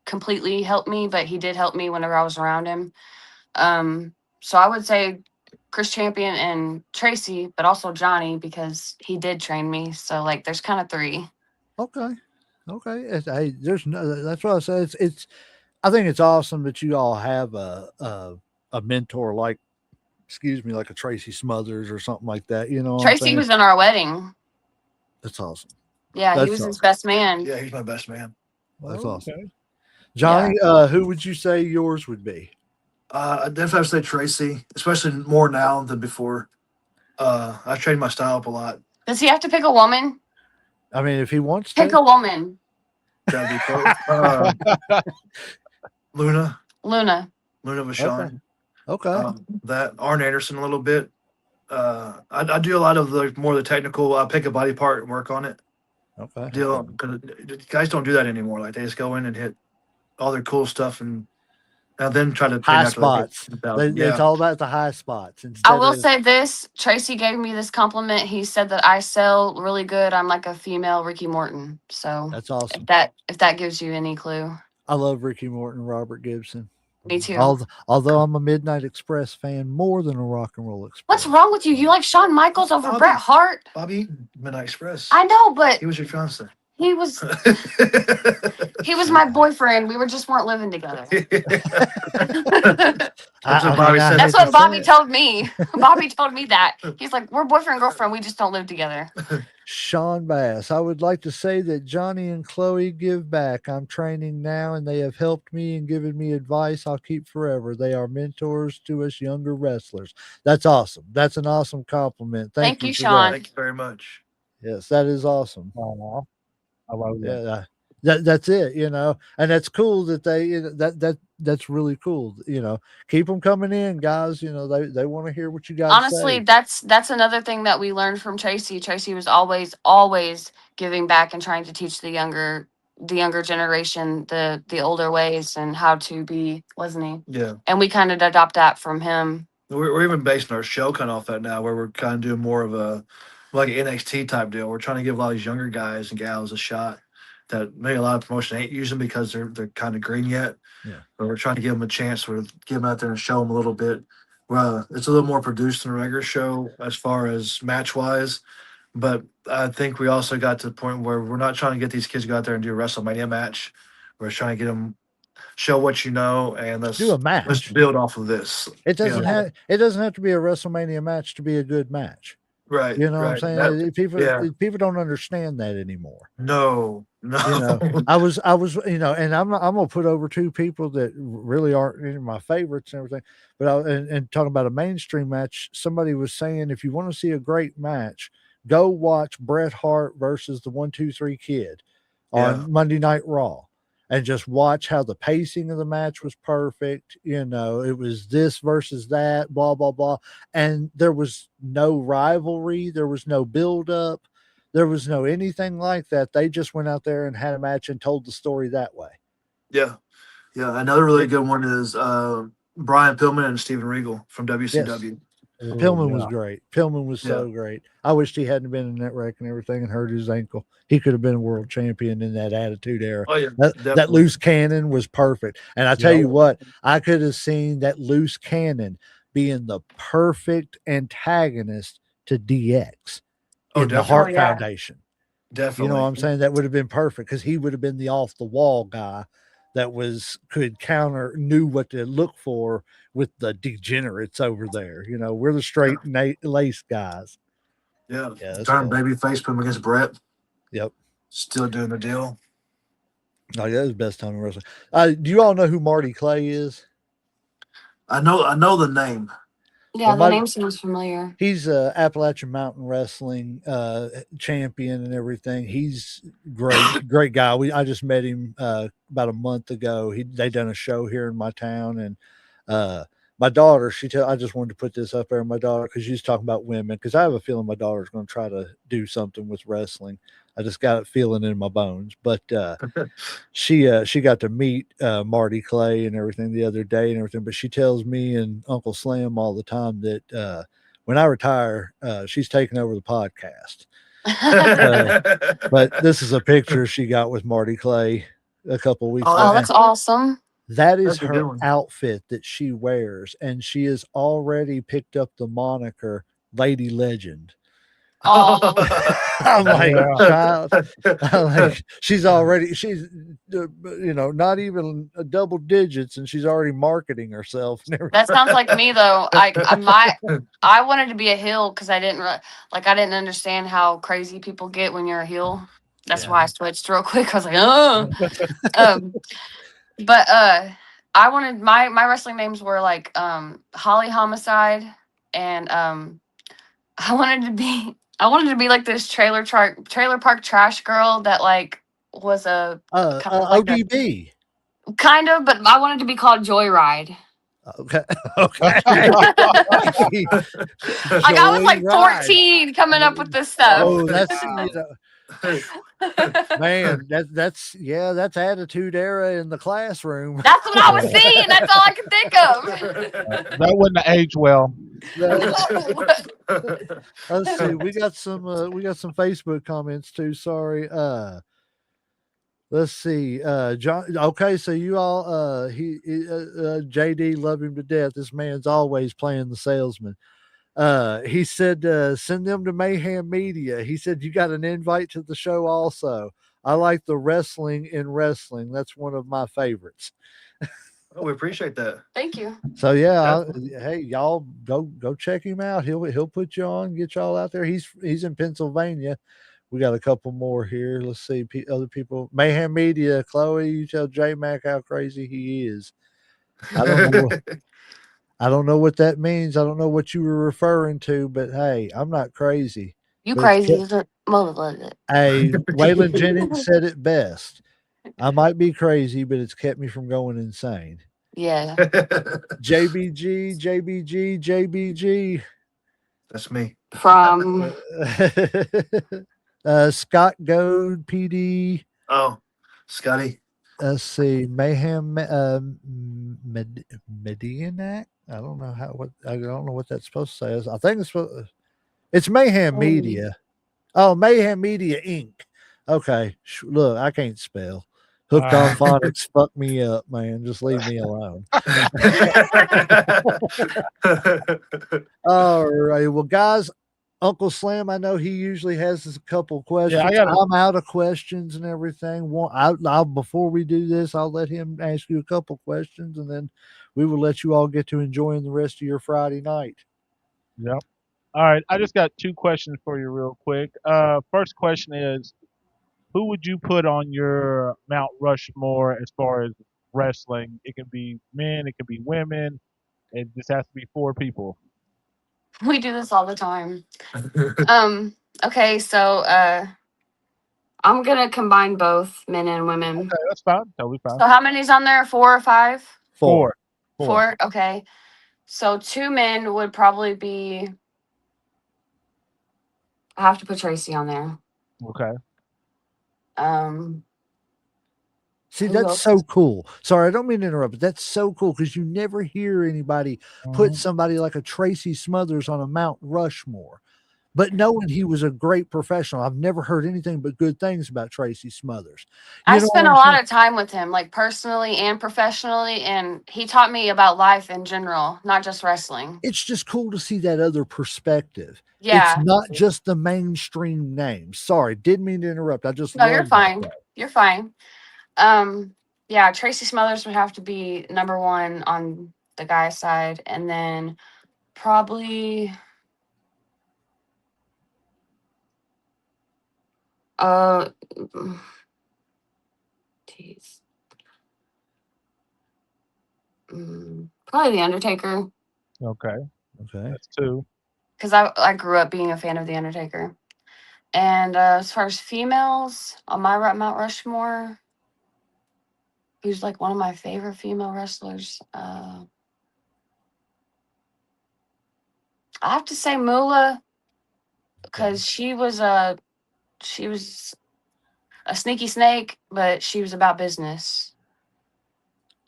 Speaker 5: completely help me, but he did help me whenever I was around him. So I would say Chris Champion and Tracy, but also Johnny, because he did train me. So like, there's kind of three.
Speaker 1: Okay. Hey, that's what I said. I think it's awesome that you all have a mentor like a Tracy Smothers or something like that. You know what I'm
Speaker 5: Tracy
Speaker 1: saying?
Speaker 5: was in our wedding.
Speaker 1: That's awesome.
Speaker 5: Yeah,
Speaker 1: That's
Speaker 5: he was his
Speaker 1: awesome.
Speaker 5: best man.
Speaker 4: Yeah, he's my best man.
Speaker 1: That's
Speaker 3: Oh,
Speaker 1: awesome.
Speaker 3: okay.
Speaker 1: Johnny, who would you say yours would be?
Speaker 4: I definitely have to say Tracy, especially more now than before. I trained my style up a lot.
Speaker 5: Does he have to pick a woman?
Speaker 1: I mean, if he wants
Speaker 5: Pick
Speaker 1: to.
Speaker 5: a woman.
Speaker 4: That'd be cool. Luna
Speaker 5: Luna.
Speaker 4: Vachon.
Speaker 1: Okay.
Speaker 4: That Arn Anderson a little bit. I do a lot of the more the technical. I pick a body part and work on it.
Speaker 1: Okay.
Speaker 4: Deal because guys don't do that anymore. Like they just go in and hit all their cool stuff and then try to train
Speaker 1: High
Speaker 4: after they hit
Speaker 1: spots.
Speaker 4: 1,000.
Speaker 1: It's all about the high spots.
Speaker 5: I will say this. Tracy gave me this compliment. He said that I sell really good. I'm like a female Ricky Morton. So
Speaker 1: That's awesome.
Speaker 5: if that gives you any clue.
Speaker 1: I love Ricky Morton and Robert Gibson.
Speaker 5: Me too.
Speaker 1: Although I'm a Midnight Express fan more than a Rock and Roll Express.
Speaker 5: What's wrong with you? You like Shawn Michaels over Bret Hart?
Speaker 4: Bobby Eaton, Midnight Express.
Speaker 5: I know, but
Speaker 4: He was your fiance.
Speaker 5: he was my boyfriend. We weren't living together.
Speaker 4: That's what Bobby said.
Speaker 5: That's what Bobby told me. Bobby told me that. He's like, we're boyfriend and girlfriend. We just don't live together.
Speaker 1: Sean Bass, I would like to say that Johnny and Khloe give back. I'm training now and they have helped me and given me advice I'll keep forever. They are mentors to us younger wrestlers. That's awesome. That's an awesome compliment. Thank you,
Speaker 5: Sean.
Speaker 4: Thank you very much.
Speaker 1: Yes, that is awesome.
Speaker 3: I love that.
Speaker 1: Yeah, that's it, and that's cool that they that's really cool, keep them coming in, guys. They want to hear what you guys
Speaker 5: Honestly,
Speaker 1: say.
Speaker 5: that's another thing that we learned from Tracy. Tracy was always giving back and trying to teach the younger generation the older ways and how to be, wasn't he?
Speaker 4: Yeah.
Speaker 5: And we kind of adopt that from him.
Speaker 4: We're even basing our show kind of off that now, where we're kind of doing more of a like an NXT type deal. We're trying to give a lot of these younger guys and gals a shot that maybe a lot of promotion ain't using because they're kind of green yet.
Speaker 1: Yeah.
Speaker 4: But we're trying to give them a chance. We're get them out there and show them a little bit. Well, it's a little more produced than a regular show as far as match wise. But I think we also got to the point where we're not trying to get these kids to go out there and do a WrestleMania match. We're trying to get them show what you know, and let's
Speaker 1: do a match.
Speaker 4: Let's build off of this.
Speaker 1: It doesn't have to be a WrestleMania match to be a good match.
Speaker 4: Right.
Speaker 1: You know what I'm saying? People don't understand that anymore.
Speaker 4: No.
Speaker 1: I was, and I'm gonna put over two people that really aren't in my favorites and everything. But and talking about a mainstream match, somebody was saying if you want to see a great match, go watch Bret Hart versus the 1-2-3 Kid on Monday Night Raw. And just watch how the pacing of the match was perfect. It was this versus that, blah, blah, blah. And there was no rivalry. There was no buildup. There was no anything like that. They just went out there and had a match and told the story that way.
Speaker 4: Yeah. Yeah. Another really good one is Brian Pillman and Steven Regal from WCW.
Speaker 1: Yes. Pillman was great. Pillman was so great. I wished he hadn't been in that wreck and everything and hurt his ankle. He could have been a world champion in that Attitude Era.
Speaker 4: Oh, yeah,
Speaker 1: that loose cannon was perfect. And I tell you what, I could have seen that loose cannon being the perfect antagonist to DX in the Hart Foundation.
Speaker 4: Definitely.
Speaker 1: You know what I'm saying? That would have been perfect because he would have been the off the wall guy that knew what to look for with the degenerates over there. We're the straight lace guys.
Speaker 4: Yeah. Turn babyface, put him against Brett.
Speaker 1: Yep.
Speaker 4: Still doing the deal.
Speaker 1: Oh, yeah, that was the best time in wrestling. Do you all know who Marty Klhoe is?
Speaker 4: I know the name.
Speaker 5: Yeah, the name sounds familiar.
Speaker 1: He's Appalachian Mountain Wrestling champion and everything. He's great guy. I just met him about a month ago. They done a show here in my town, and my daughter, I just wanted to put this up there. My daughter, because she's talking about women, because I have a feeling my daughter's going to try to do something with wrestling. I just got it feeling in my bones. But she got to meet Marty Klhoe and everything the other day and everything. But she tells me and Uncle Slim all the time that when I retire, she's taking over the podcast. But this is a picture she got with Marty Klhoe a couple of weeks ago.
Speaker 5: Oh, that's awesome.
Speaker 1: That is her outfit that she wears, and she has already picked up the moniker Lady Legend.
Speaker 5: Oh,
Speaker 1: I'm like, child. She's not even double digits, and she's already marketing herself.
Speaker 5: That sounds like me, though. I wanted to be a heel because I didn't understand how crazy people get when you're a heel. That's why I switched real quick. I was like, oh. But I wanted my wrestling names were like Holly Homicide, and I wanted to be like this trailer park trash girl that like was a
Speaker 1: ODB.
Speaker 5: Kind of, but I wanted to be called Joyride.
Speaker 1: Okay.
Speaker 5: Like I was like 14 coming up with this stuff.
Speaker 1: Oh, that's man, that's Attitude Era in the classroom.
Speaker 5: That's what I was seeing. That's all I could think of.
Speaker 3: That wouldn't age well.
Speaker 1: Let's see. We got some Facebook comments too. Sorry. Let's see. John. Okay, so you all. JD love him to death. This man's always playing the salesman. He said, send them to Mayhem Media. He said, you got an invite to the show also. I like the wrestling in wrestling. That's one of my favorites.
Speaker 4: Oh, we appreciate that.
Speaker 5: Thank you.
Speaker 1: So yeah,
Speaker 4: Definitely.
Speaker 1: hey, y'all go check him out. He'll put you on, get y'all out there. He's in Pennsylvania. We got a couple more here. Let's see other people. Mayhem Media, Khloe, you tell J Mac how crazy he is. I don't know. I don't know what that means. I don't know what you were referring to, but hey, I'm not crazy.
Speaker 5: You
Speaker 1: But it's
Speaker 5: crazy? Is it?
Speaker 1: hey, Waylon Jennings said it best. I might be crazy, but it's kept me from going insane.
Speaker 5: Yeah.
Speaker 1: JBG, JBG, JBG.
Speaker 4: That's me.
Speaker 5: From
Speaker 1: Scott Goad, PD.
Speaker 4: Oh, Scotty.
Speaker 1: Let's see, Mayhem Medianac. I don't know I don't know what that's supposed to say. I think it's Mayhem Media. Oh, Mayhem Media Inc. Okay, look, I can't spell. Hooked on phonics, fuck me up, man. Just leave me alone. All right, well, guys, Uncle Slam, I know he usually has a couple questions. I'm out of questions and everything. I'll before we do this, I'll let him ask you a couple questions, and then we will let you all get to enjoying the rest of your Friday night.
Speaker 3: Yep. All right. I just got 2 questions for you real quick. First question is, who would you put on your Mount Rushmore as far as wrestling? It can be men, it can be women. It just has to be 4 people.
Speaker 5: we do this all the time. Okay, so I'm gonna combine both men and women.
Speaker 3: Okay, that's fine. Totally fine.
Speaker 5: So how many's on there? 4 or 5?
Speaker 3: 4.
Speaker 5: 4. Okay. So 2 men would probably be. I have to put Tracy on there.
Speaker 3: Okay.
Speaker 1: See, that's so cool. Sorry, I don't mean to interrupt, but that's so cool because you never hear anybody put somebody like a Tracy Smothers on a Mount Rushmore. But knowing he was a great professional, I've never heard anything but good things about Tracy Smothers.
Speaker 5: I spent a lot of time with him, like personally and professionally, and he taught me about life in general, not just wrestling.
Speaker 1: It's just cool to see that other perspective.
Speaker 5: Yeah.
Speaker 1: It's not just the mainstream names. Sorry, didn't mean to interrupt. I just
Speaker 5: No, you're fine. You're fine. Yeah, Tracy Smothers would have to be number 1 on the guy's side, and then probably geez. Probably The Undertaker.
Speaker 3: Okay. That's 2.
Speaker 5: Because I grew up being a fan of The Undertaker. And as far as females on my Mount Rushmore, who's like one of my favorite female wrestlers, I have to say Moolah, because she was a sneaky snake, but she was about business.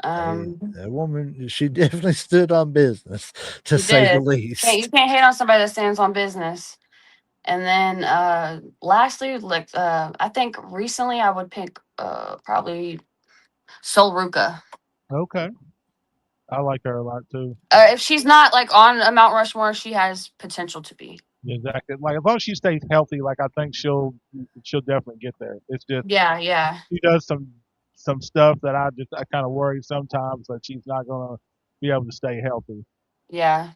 Speaker 1: That woman, she definitely stood on business, to say the least.
Speaker 5: You can't hate on somebody that stands on business. And then lastly, like I think recently I would pick probably Sol Ruka.
Speaker 3: Okay. I like her a lot too.
Speaker 5: If she's not like on a Mount Rushmore, she has potential to be.
Speaker 3: Exactly. Like as long as she stays healthy, like I think she'll definitely get there. It's just
Speaker 5: yeah.
Speaker 3: She does some stuff that I kind of worry sometimes that she's not gonna be able to stay healthy.
Speaker 5: Yeah.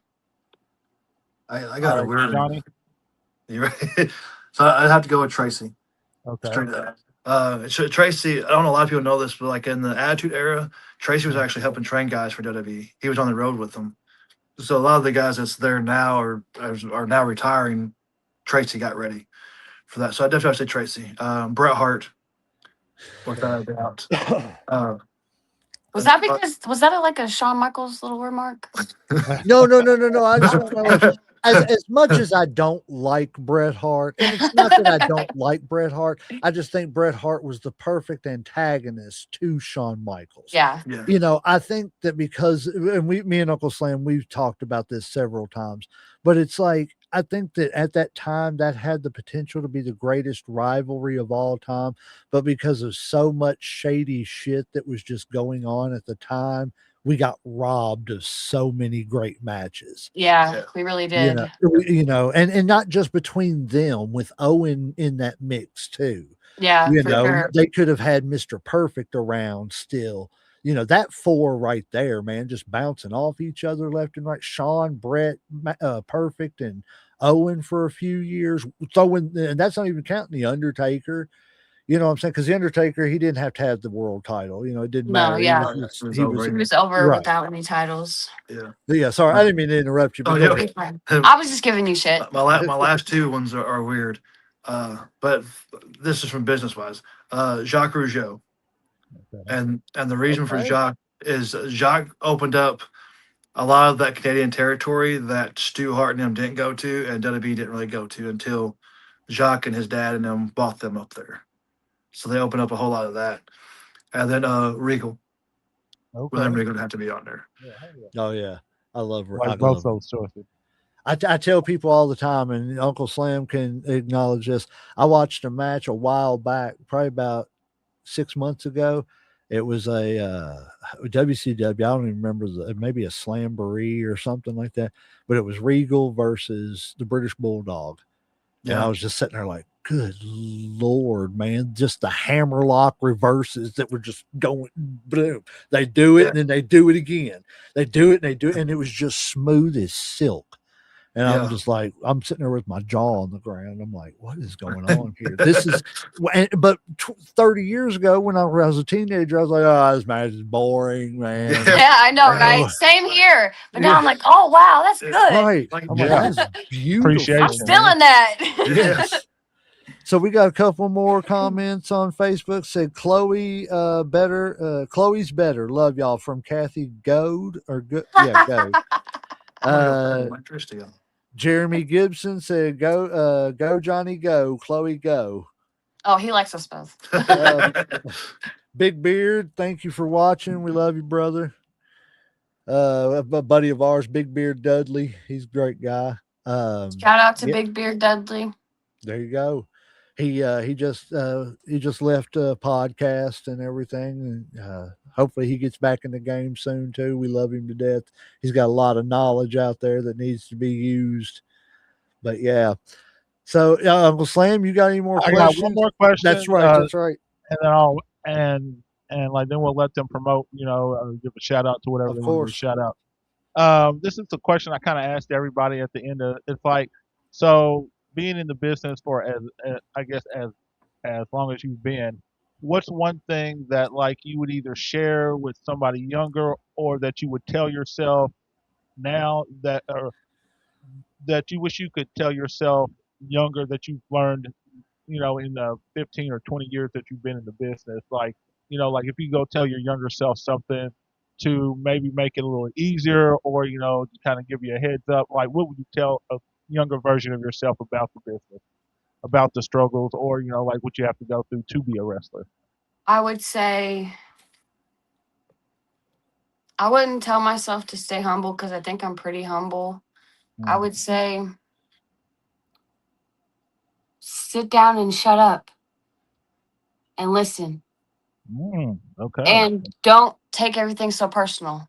Speaker 4: I got a weird.
Speaker 3: Johnny.
Speaker 4: You're right. So I'd have to go with Tracy.
Speaker 3: Okay.
Speaker 4: Straight up. Tracy, I don't know a lot of people know this, but like in the Attitude Era, Tracy was actually helping train guys for WWE. He was on the road with them. So a lot of the guys that's there now are now retiring. Tracy got ready for that. So I definitely have to say Tracy. Bret Hart, without a doubt.
Speaker 5: Was that like a Shawn Michaels little remark?
Speaker 1: No. I just want to know. as much as I don't like Bret Hart, and it's not that I don't like Bret Hart, I just think Bret Hart was the perfect antagonist to Shawn Michaels.
Speaker 5: Yeah.
Speaker 4: Yeah.
Speaker 1: I think that because, and me and Uncle Slam, we've talked about this several times, but it's like, I think that at that time that had the potential to be the greatest rivalry of all time, but because of so much shady shit that was just going on at the time, we got robbed of so many great matches.
Speaker 5: Yeah, we really did.
Speaker 1: And not just between them, with Owen in that mix too.
Speaker 5: Yeah, for sure.
Speaker 1: They could have had Mr. Perfect around still. That four right there, man, just bouncing off each other left and right. Shawn, Brett, Perfect, and Owen for a few years. And that's not even counting the Undertaker. You know what I'm saying? Because the Undertaker, he didn't have to have the world title. It didn't
Speaker 5: No,
Speaker 1: matter.
Speaker 5: yeah.
Speaker 1: He was
Speaker 5: He was over
Speaker 1: right.
Speaker 5: without any titles.
Speaker 4: Yeah.
Speaker 1: Yeah. Sorry, I didn't mean to interrupt you. But
Speaker 4: Oh,
Speaker 5: You're fine. I was just giving you shit.
Speaker 4: My last two ones are weird, but this is from business wise. Jacques Rougeau, and the reason for Jacques is Jacques opened up a lot of that Canadian territory that Stu Hart and them didn't go to, and WWE didn't really go to until Jacques and his dad and them bought them up there. So they opened up a whole lot of that, and then Regal.
Speaker 3: Okay.
Speaker 4: Well, then Regal would have to be on there.
Speaker 1: Oh yeah, I love
Speaker 3: Like both those choices.
Speaker 1: I tell people all the time, and Uncle Slam can acknowledge this. I watched a match a while back, probably about 6 months ago. It was a WCW. I don't even remember, maybe a Slamboree or something like that. But it was Regal versus the British Bulldog. And I was just sitting there like, good Lord, man. Just the hammerlock reverses that were just going, boom. They do it and then they do it again. They do it and they do it. And it was just smooth as silk. And I'm just like, I'm sitting there with my jaw on the ground. I'm like, what is going on here? This is, but 30 years ago when I was a teenager, I was like, oh, this match is boring, man.
Speaker 5: Yeah, I know, right? Same here. But now I'm like, oh, wow, that's good.
Speaker 1: Right. I'm like, that's beautiful.
Speaker 3: Appreciation.
Speaker 5: I'm feeling that.
Speaker 1: Yes. So we got a couple more comments on Facebook. Said Khloe's better. Love y'all from Kathy Goad Goad. Jeremy Gibson said, go Johnny, go Khloe, go.
Speaker 5: Oh, he likes us both.
Speaker 1: Big Beard, thank you for watching. We love you, brother. A buddy of ours, Big Beard Dudley. He's a great guy.
Speaker 5: Shout out to Big Beard Dudley.
Speaker 1: There you go. He just left a podcast and everything, and hopefully he gets back in the game soon too. We love him to death. He's got a lot of knowledge out there that needs to be used. But yeah, so Uncle Slam, you got any more questions?
Speaker 3: I got one more question.
Speaker 1: That's right. That's right.
Speaker 3: And then and like then we'll let them promote. Give a shout out to whatever they want to shout out. This is the question I kind of asked everybody at the end of. It's like, so being in the business for as long as you've been, what's one thing that like you would either share with somebody younger or that you would tell yourself now that you wish you could tell yourself younger that you've learned, in the 15 or 20 years that you've been in the business? Like, like if you go tell your younger self something to maybe make it a little easier or, to kind of give you a heads up, like what would you tell a younger version of yourself about the business, about the struggles, or like what you have to go through to be a wrestler?
Speaker 5: I would say I wouldn't tell myself to stay humble because I think I'm pretty humble. I would say sit down and shut up and listen.
Speaker 3: Okay.
Speaker 5: And don't take everything so personal.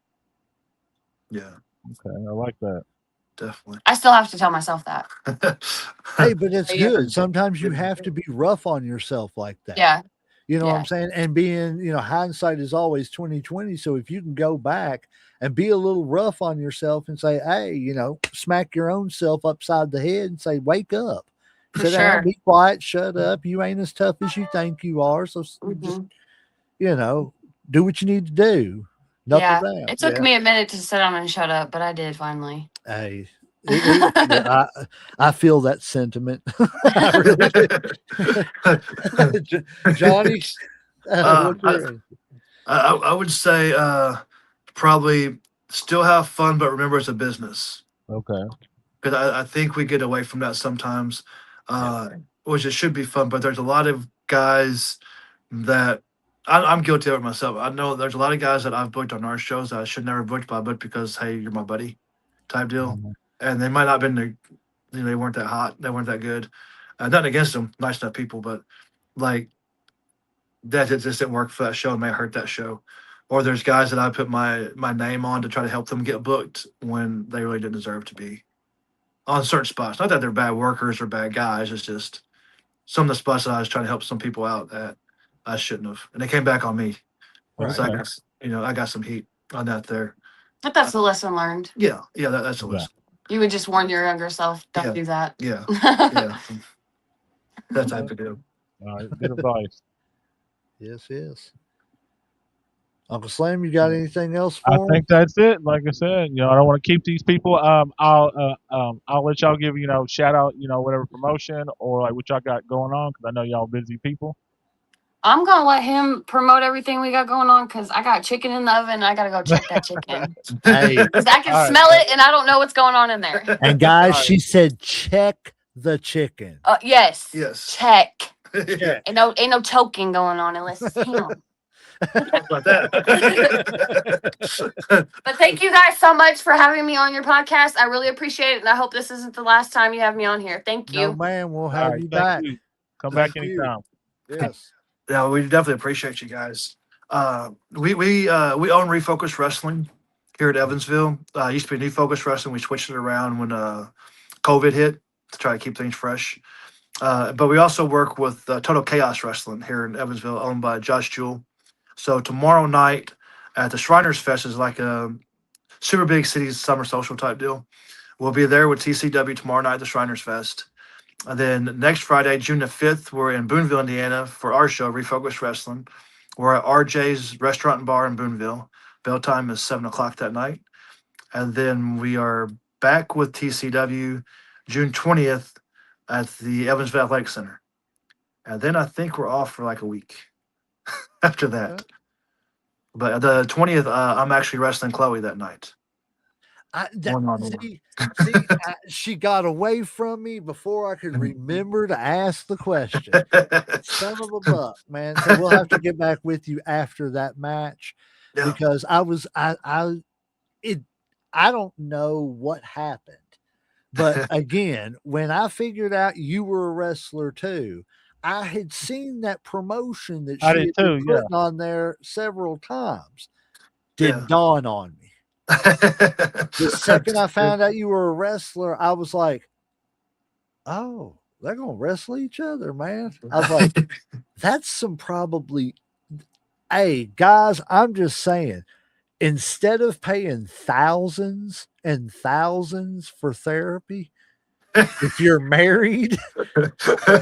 Speaker 4: Yeah.
Speaker 3: Okay, I like that.
Speaker 4: Definitely.
Speaker 5: I still have to tell myself that.
Speaker 1: Hey, but it's good. Sometimes you have to be rough on yourself like that.
Speaker 5: Yeah.
Speaker 1: You know what I'm saying? And being, hindsight is always 20/20. So if you can go back and be a little rough on yourself and say, hey, smack your own self upside the head and say, wake up. Sit down, be quiet, shut up. You ain't as tough as you think you are. So just, do what you need to do. Knuckle down.
Speaker 5: It took me a minute to sit down and shut up, but I did finally.
Speaker 1: Hey, I feel that sentiment. Johnny,
Speaker 4: I would say probably still have fun, but remember it's a business.
Speaker 3: Okay.
Speaker 4: because I think we get away from that sometimes, which it should be fun. But there's a lot of guys that I'm guilty of it myself. I know there's a lot of guys that I've booked on our shows that I should never booked, but I booked because hey, you're my buddy, type deal,
Speaker 3: Mhm.
Speaker 4: and they might not have been they weren't that hot, they weren't that good. Nothing against them, nice enough people, but like that it just didn't work for that show. It may hurt that show. Or there's guys that I put my name on to try to help them get booked when they really didn't deserve to be on certain spots. Not that they're bad workers or bad guys. It's just some of the spots that I was trying to help some people out that I shouldn't have, and they came back on me. So
Speaker 1: Right.
Speaker 4: I got I got some heat on that there.
Speaker 5: But that's a lesson learned.
Speaker 4: Yeah, that's a
Speaker 3: Yeah.
Speaker 4: list.
Speaker 5: You would just warn your younger self, don't
Speaker 4: Yeah.
Speaker 5: do that.
Speaker 4: Yeah, yeah, that type of deal.
Speaker 3: All right, good advice.
Speaker 1: Yes. Uncle Slam, you got anything else
Speaker 3: I
Speaker 1: for him?
Speaker 3: think that's it. Like I said, I don't want to keep these people. I'll let y'all give shout out, whatever promotion or like what y'all got going on because I know y'all busy people.
Speaker 5: I'm gonna let him promote everything we got going on because I got chicken in the oven and I gotta go check that chicken.
Speaker 1: Hey,
Speaker 5: Because I can
Speaker 3: All right.
Speaker 5: smell it and I don't know what's going on in there.
Speaker 1: and guys,
Speaker 3: All right.
Speaker 1: she said check the chicken.
Speaker 5: Yes.
Speaker 4: Yes.
Speaker 5: Check.
Speaker 4: Yeah,
Speaker 5: Ain't no choking going on unless it's him.
Speaker 4: about that.
Speaker 5: But thank you guys so much for having me on your podcast. I really appreciate it, and I hope this isn't the last time you have me on here. Thank
Speaker 1: No,
Speaker 5: you.
Speaker 1: man, we'll
Speaker 3: All
Speaker 1: have
Speaker 3: right,
Speaker 1: you
Speaker 3: thank
Speaker 1: back.
Speaker 3: you. Come back
Speaker 1: Thank you.
Speaker 3: anytime.
Speaker 1: Yes.
Speaker 4: Yeah, we definitely appreciate you guys. We own Refocus Wrestling here at Evansville. Used to be New Focus Wrestling. We switched it around when COVID hit to try to keep things fresh. But we also work with Total Chaos Wrestling here in Evansville, owned by Josh Jewell. So tomorrow night at the Shriners Fest is like a super big cities summer social type deal. We'll be there with TCW tomorrow night at the Shriners Fest. And then next Friday, June the 5th, we're in Booneville, Indiana for our show, Refocus Wrestling. We're at RJ's Restaurant and Bar in Booneville. Bell time is 7 o'clock that night. And then we are back with TCW June 20th at the Evansville Athletic Center. And then I think we're off for like a week after that.
Speaker 1: Okay.
Speaker 4: But the 20th, I'm actually wrestling Khloe that night.
Speaker 1: She got away from me before I could remember to ask the question. Son of a buck, man. So we'll have to get back with you after that match
Speaker 4: Yeah.
Speaker 1: because I don't know what happened. But again, when I figured out you were a wrestler too, I had seen that promotion that she
Speaker 3: I
Speaker 1: had
Speaker 3: did
Speaker 1: been
Speaker 3: too, yeah.
Speaker 1: putting on there several times. Didn't
Speaker 4: Yeah.
Speaker 1: dawn on me. The second I found out you were a wrestler, I was like, oh, they're going to wrestle each other, man. I was like, that's some probably. Hey, guys, I'm just saying, instead of paying thousands and thousands for therapy, if you're married,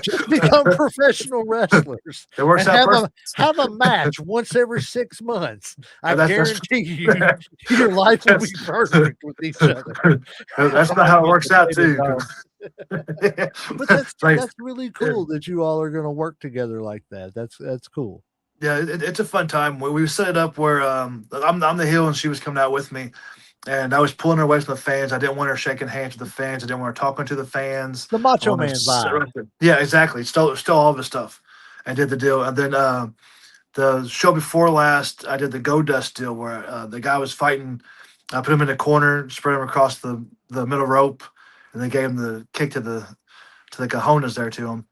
Speaker 1: just become professional wrestlers.
Speaker 4: It works
Speaker 1: and
Speaker 4: out perfect.
Speaker 1: have a match once every 6 months. I
Speaker 4: That's-
Speaker 1: guarantee you, your life will be perfect with each other.
Speaker 4: That's not how it works out too.
Speaker 1: But that's
Speaker 4: Like,
Speaker 1: really cool that you all are going to work together like that. That's cool.
Speaker 4: yeah, it's a fun time. We set it up where I'm the heel and she was coming out with me, and I was pulling her away from the fans. I didn't want her shaking hands with the fans. I didn't want her talking to the fans.
Speaker 1: The Macho
Speaker 4: I wanted
Speaker 1: Man
Speaker 4: to sit
Speaker 1: vibe.
Speaker 4: right there. Yeah, exactly. Stole all of his stuff and did the deal. And then the show before last, I did the Go Dust deal where the guy was fighting. I put him in the corner, spread him across the middle rope, and then gave him the kick to the cojones there to him.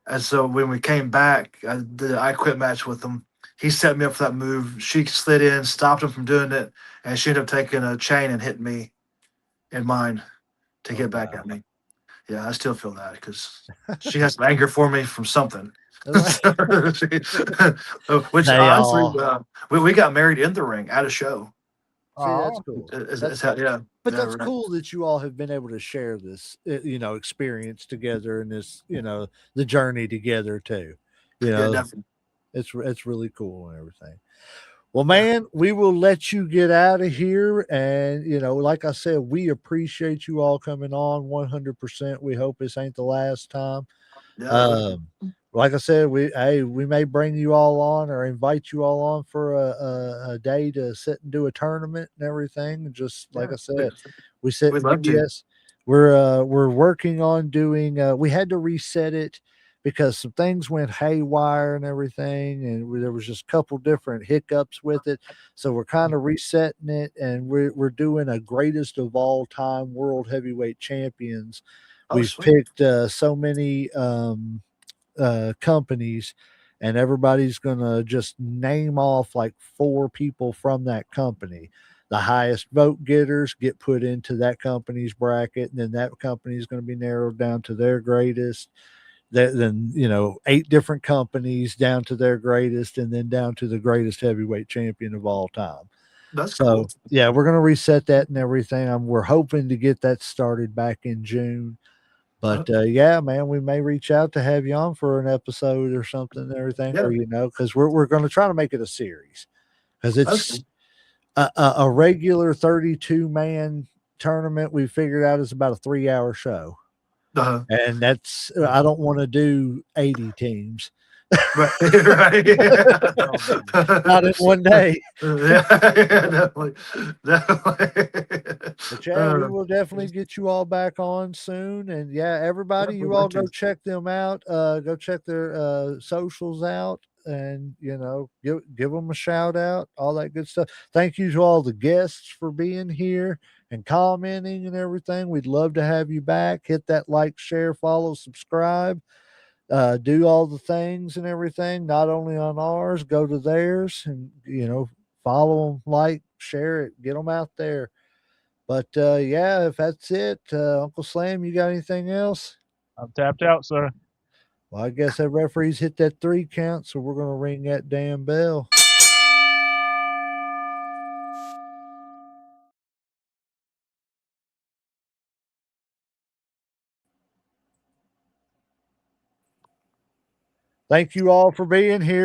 Speaker 4: And so when we came back, I did an I Quit match with him. He set me up for that move. She slid in, stopped him from doing it, and she ended up taking a chain and hitting me in mine to get back at me. Yeah, I still feel that because she has some anger for me from something. Which
Speaker 1: They
Speaker 4: honestly,
Speaker 1: all-
Speaker 4: we got married in the ring at a show.
Speaker 1: See, that's cool.
Speaker 4: Yeah,
Speaker 1: But
Speaker 4: yeah,
Speaker 1: that's
Speaker 4: right.
Speaker 1: cool that you all have been able to share this, experience together and this, the journey together too.
Speaker 4: Yeah, definitely.
Speaker 1: It's really cool and everything. Well, man, we will let you get out of here. And, like I said, we appreciate you all coming on 100%. We hope this ain't the last time.
Speaker 4: Yeah,
Speaker 1: Like I said, we may bring you all on or invite you all on for a day to sit and do a tournament and everything. And just like I said, we sit
Speaker 4: We'd
Speaker 1: and
Speaker 4: love to.
Speaker 1: we're working on doing. We had to reset it because some things went haywire and everything, and there was just a couple different hiccups with it. So we're kind of resetting it, and we're doing a greatest of all time world heavyweight champions.
Speaker 4: Oh,
Speaker 1: We've
Speaker 4: sweet.
Speaker 1: picked so many companies, and everybody's gonna just name off like four people from that company. The highest vote getters get put into that company's bracket, and then that company is going to be narrowed down to their greatest. Then eight different companies down to their greatest, and then down to the greatest heavyweight champion of all time.
Speaker 4: That's cool.
Speaker 1: So yeah, we're going to reset that and everything. We're hoping to get that started back in June. But yeah, man, we may reach out to have you on for an episode or something and everything,
Speaker 4: Yeah,
Speaker 1: or because we're going to try to make it a series because
Speaker 4: that's
Speaker 1: it's
Speaker 4: cool.
Speaker 1: a regular 32-man tournament. We figured out is about a 3-hour show,
Speaker 4: Uh,
Speaker 1: and that's I don't want to do 80 teams,
Speaker 4: right, right. Yeah.
Speaker 3: Oh, man.
Speaker 1: not in one day.
Speaker 4: Yeah, yeah, definitely, definitely.
Speaker 1: But yeah, we
Speaker 4: Uh,
Speaker 1: will definitely get you all back on soon. And yeah, everybody,
Speaker 4: definitely
Speaker 1: you all
Speaker 4: like
Speaker 1: go
Speaker 4: to.
Speaker 1: check them out. Go check their socials out, and give them a shout out, all that good stuff. Thank you to all the guests for being here and commenting and everything. We'd love to have you back. Hit that like, share, follow, subscribe. Do all the things and everything. Not only on ours, go to theirs, and follow them, like, share it, get them out there. But yeah, if that's it, Uncle Slam, you got anything else?
Speaker 3: I'm tapped out, sir.
Speaker 1: Well, I guess that referee's hit that 3 count, so we're gonna ring that damn bell. Thank you all for being here.